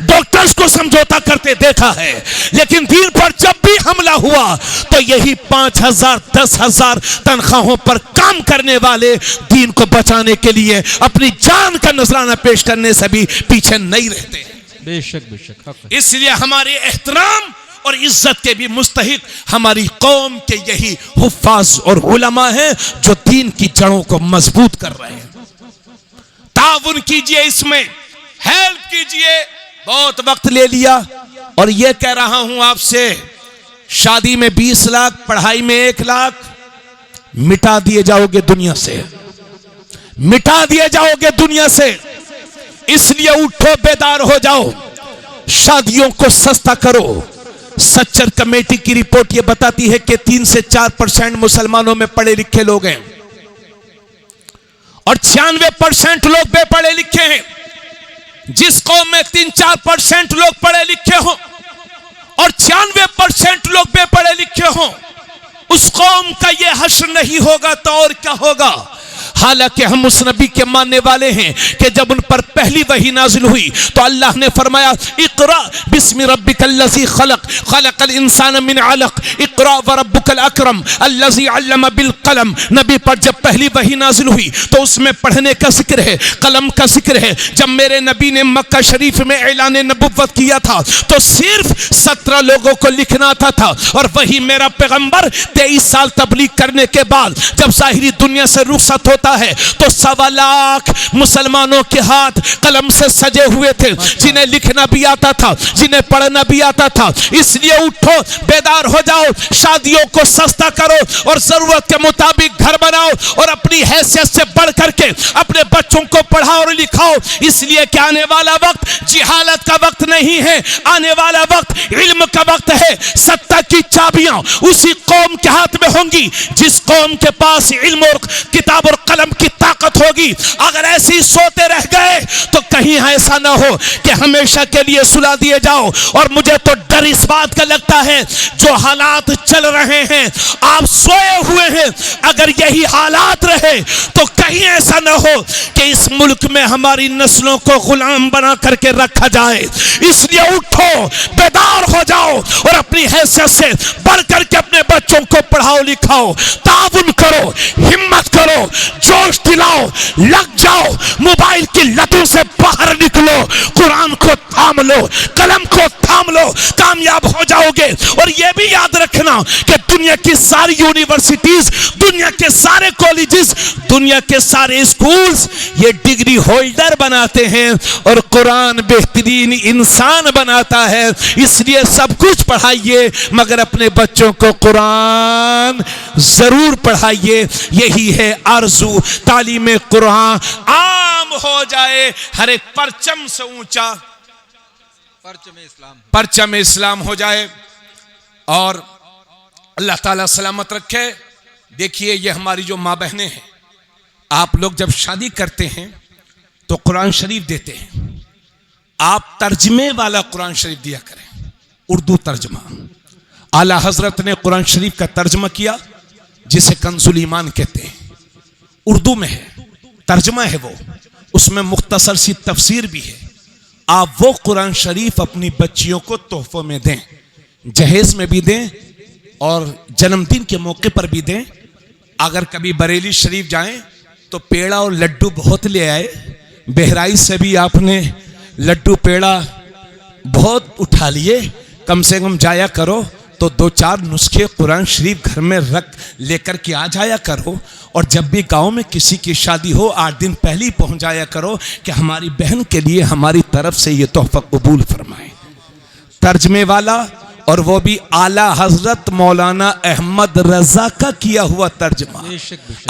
[SPEAKER 1] डॉक्टर्स को समझौता करते देखा है, लेकिन दीन पर जब भी हमला हुआ तो यही 5,000 10,000 तनख्वाहों पर काम करने वाले दीन को बचाने के लिए अपनी जान का नजराना पेश करने से भी पीछे नहीं रहते।
[SPEAKER 2] बेशक बेशक।
[SPEAKER 1] इसलिए हमारे एहतराम और इज्जत के भी मुस्तहिक हमारी कौम के यही हुफ्फाज और उलमा हैं जो दीन की जड़ों को मजबूत कर रहे हैं। ताउन कीजिए, इसमें हेल्प कीजिए। बहुत वक्त ले लिया और ये कह रहा हूं आपसे, शादी में 20 लाख, पढ़ाई में 1 लाख, मिटा दिए जाओगे दुनिया से, मिटा दिए जाओगे दुनिया से। इसलिए उठो, बेदार हो जाओ, शादियों को सस्ता करो। सच्चर कमेटी की रिपोर्ट यह बताती है कि 3 से 4% मुसलमानों में पढ़े लिखे लोग हैं और 96% लोग बेपढ़े लिखे हैं। जिस कौम में 3-4% लोग पढ़े लिखे हों और 96% लोग बेपढ़े लिखे हों, उस कौम का यह हश्र नहीं होगा तो और क्या होगा। हालांकि हम उस नबी के मानने वाले हैं कि जब उन पर पहली वही नाजिल हुई तो अल्लाह ने फरमाया, इक़रा बिस्मि रब्बिकल्लज़ी खलक़, खलक़ल इंसान मिन अलक़, इक़रा व रब्बुकल अकरम अल्लज़ी अल्लम बिल कलम। नबी पर जब पहली वही नाजिल हुई तो उसमें पढ़ने का जिक्र है, कलम का जिक्र है। जब मेरे नबी ने मक्का शरीफ में ऐलान नबुव्वत किया था तो सिर्फ 17 लोगों को लिखना था और वही मेरा पैगंबर 23 साल तबलीग करने के बाद जब ज़ाहिरी दुनिया से रुखसत होता है तो 1.25 लाख मुसलमानों के हाथ कलम से सजे हुए थे, जिन्हें लिखना भी आता था, जिन्हें पढ़ना भी आता था। इसलिए उठो, बेदार हो जाओ, शादियों को सस्ता करो और जरूरत के मुताबिक घर बनाओ और अपनी हैसियत से बढ़ करके अपने बच्चों को पढ़ाओ और लिखाओ। इसलिए कि आने वाला वक्त जिहालत का वक्त नहीं है, आने वाला वक्त इल्म का वक्त है। सत्ता की चाबियां उसी कौम के हाथ में होंगी जिस कौम के पास इल्म और किताब और कलम की ताकत होगी। अगर ऐसे ही सोते रह गए तो कहीं ऐसा ना हो कि हमेशा के लिए सुला दिए जाओ। और मुझे तो डर इस बात का लगता है, जो हालात चल रहे हैं, आप सोए हुए हैं, अगर यही हालात रहे तो कहीं ऐसा ना हो कि इस मुल्क में हमारी नस्लों को गुलाम बना करके रखा जाए। इसलिए उठो, बेदार हो जाओ और अपनी हैसियत से बढ़ करके अपने बच्चों को पढ़ाओ लिखाओ, ताउन करो, हिम्मत करो, जोश दिलाओ, लग जाओ, मोबाइल की लतों से बाहर निकलो, कुरान को थाम लो, कलम को थाम लो, कामयाब हो जाओगे। और यह भी याद रखना कि दुनिया की सारी यूनिवर्सिटीज, दुनिया के सारे कॉलेजेस, दुनिया के सारे स्कूल्स ये डिग्री होल्डर बनाते हैं और कुरान बेहतरीन इंसान बनाता है। इसलिए सब कुछ पढ़ाइए मगर अपने बच्चों को कुरान जरूर पढ़ाइए। यही है आरज़ू, तालीम कुरान आम हो जाए, हर एक परचम से ऊंचा परचम इस्लाम हो जाए और अल्लाह ताला सलामत रखे। देखिए, ये हमारी जो माँ बहनें हैं, आप लोग जब शादी करते हैं तो कुरान शरीफ देते हैं, आप तर्जमे वाला कुरान शरीफ दिया करें, उर्दू तर्जमा। आला हजरत ने कुरान शरीफ का तर्जमा किया जिसे कंजुल ईमान कहते हैं, उर्दू में है, तर्जमा है वो, उसमें मुख्तसर सी तफसीर भी है। आप वो कुरान शरीफ अपनी बच्चियों को तोहफों में दें, जहेज में भी दें और जन्मदिन के मौके पर भी दें। अगर कभी बरेली शरीफ जाएं तो पेड़ा और लड्डू बहुत ले आए, बहराइच से भी आपने लड्डू पेड़ा बहुत उठा लिए, कम से कम जाया करो तो 2-4 नुस्खे कुरान शरीफ घर में रख लेकर के आ जाया करो। और जब भी गांव में किसी की शादी हो 8 दिन पहले ही पहुंच जाया करो कि हमारी बहन के लिए हमारी तरफ से ये तोहफा कबूल फरमाए। तर्जमे वाला, और वो भी आला हजरत मौलाना अहमद रजा का किया हुआ तर्जमा।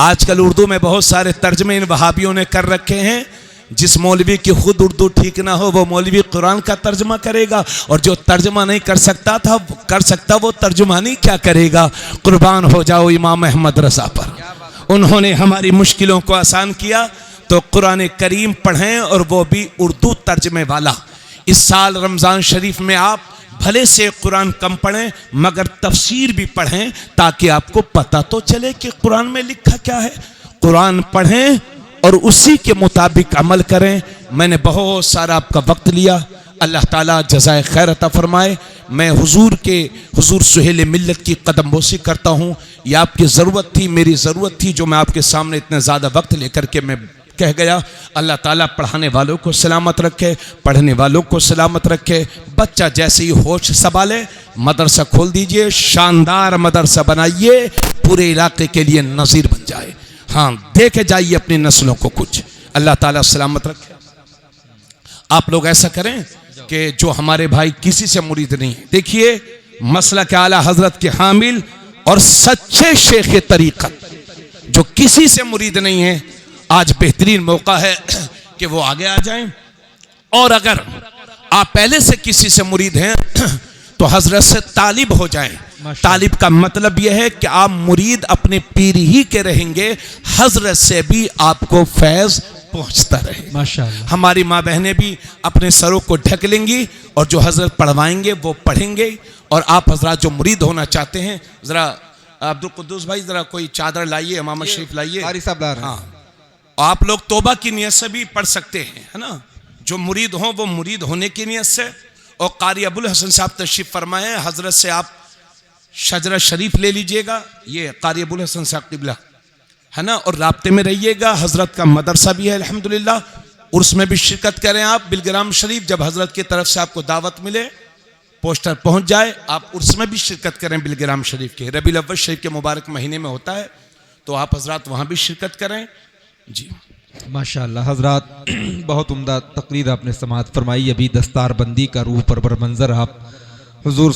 [SPEAKER 1] आजकल उर्दू में बहुत सारे तर्जमे इन वहाबियों ने कर रखे हैं। जिस मौलवी की खुद उर्दू ठीक ना हो वो मौलवी कुरान का तर्जमा करेगा, और जो तर्जमा नहीं कर सकता वो तर्जुमानी क्या करेगा। कुर्बान हो जाओ इमाम अहमद रजा पर, उन्होंने हमारी मुश्किलों को आसान किया। तो कुरान करीम पढ़ें और वो भी उर्दू तर्जमे वाला। इस साल रमज़ान शरीफ में आप भले से कुरान कम पढ़ें मगर तफसीर भी पढ़ें, ताकि आपको पता तो चले कि कुरान में लिखा क्या है। कुरान पढ़ें और उसी के मुताबिक अमल करें। मैंने बहुत सारा आपका वक्त लिया, अल्लाह ताला जज़ाए खैर अता फरमाए। मैं हुजूर सुहेल मिल्लत की कदमबोसी करता हूँ। ये आपकी ज़रूरत थी, मेरी ज़रूरत थी, जो मैं आपके सामने इतने ज़्यादा वक्त लेकर के मैं कह गया। अल्लाह ताला पढ़ाने वालों को सलामत रखे, पढ़ने वालों को सलामत रखे। बच्चा जैसे ही होश संभाले मदरसा खोल दीजिए, शानदार मदरसा बनाइए, पूरे इलाके के लिए नज़ीर बन जाए। हाँ, देखे जाइए अपनी नस्लों को कुछ। अल्लाह ताला सलामत रखे। आप लोग ऐसा करें कि जो हमारे भाई किसी से मुरीद नहीं है, देखिए मसला के आला हजरत के हामिल और सच्चे शेख तरीक़त जो किसी से मुरीद नहीं है, आज बेहतरीन मौका है कि वो आगे आ जाएं। और अगर आप पहले से किसी से मुरीद हैं तो हजरत से तालिब हो जाएं। तालिब का मतलब यह है कि आप मुरीद अपने पीर ही के रहेंगे, हजरत से भी आपको फैज़ पहुंचता रहे। माशाअल्लाह। हमारी माँ बहनें भी अपने सरों को ढक लेंगी और जो हजरत पढ़वाएंगे वो पढ़ेंगे। और आप हजरत जो मुरीद होना चाहते हैं, ज़रा अब्दुल कुद्दूस भाई ज़रा कोई चादर लाइए, इमाम शरीफ लाइए। हाँ, आप लोग तौबा की नियत से भी पढ़ सकते हैं, है ना। जो मुरीद हों वो मुरीद होने की नियत से। और कारी अबुल हसन साहब तशरीफ़ फरमाए, हजरत से आप शजरा शरीफ ले लीजिएगा, ये कारी अबुल हसन साहब क़िबला, है ना। और राब्ते में रहिएगा, हजरत का मदरसा भी है अल्हम्दुलिल्लाह, उर्स में भी शिरकत करें आप। बिलग्राम शरीफ जब हजरत की तरफ से आपको दावत मिले, पोस्टर पहुंच जाए, आप उर्स में भी शिरकत करें बिलग्राम शरीफ के। रबीउल अव्वल शरीफ के मुबारक महीने में होता है, तो आप हजरत वहाँ भी शिरकत करें जी।
[SPEAKER 2] माशाअल्लाह हजरात, बहुत उम्दा तकरीर आपने समाअत फरमाई। अभी दस्तार बंदी का रूह परवर मंजर आप हुजूर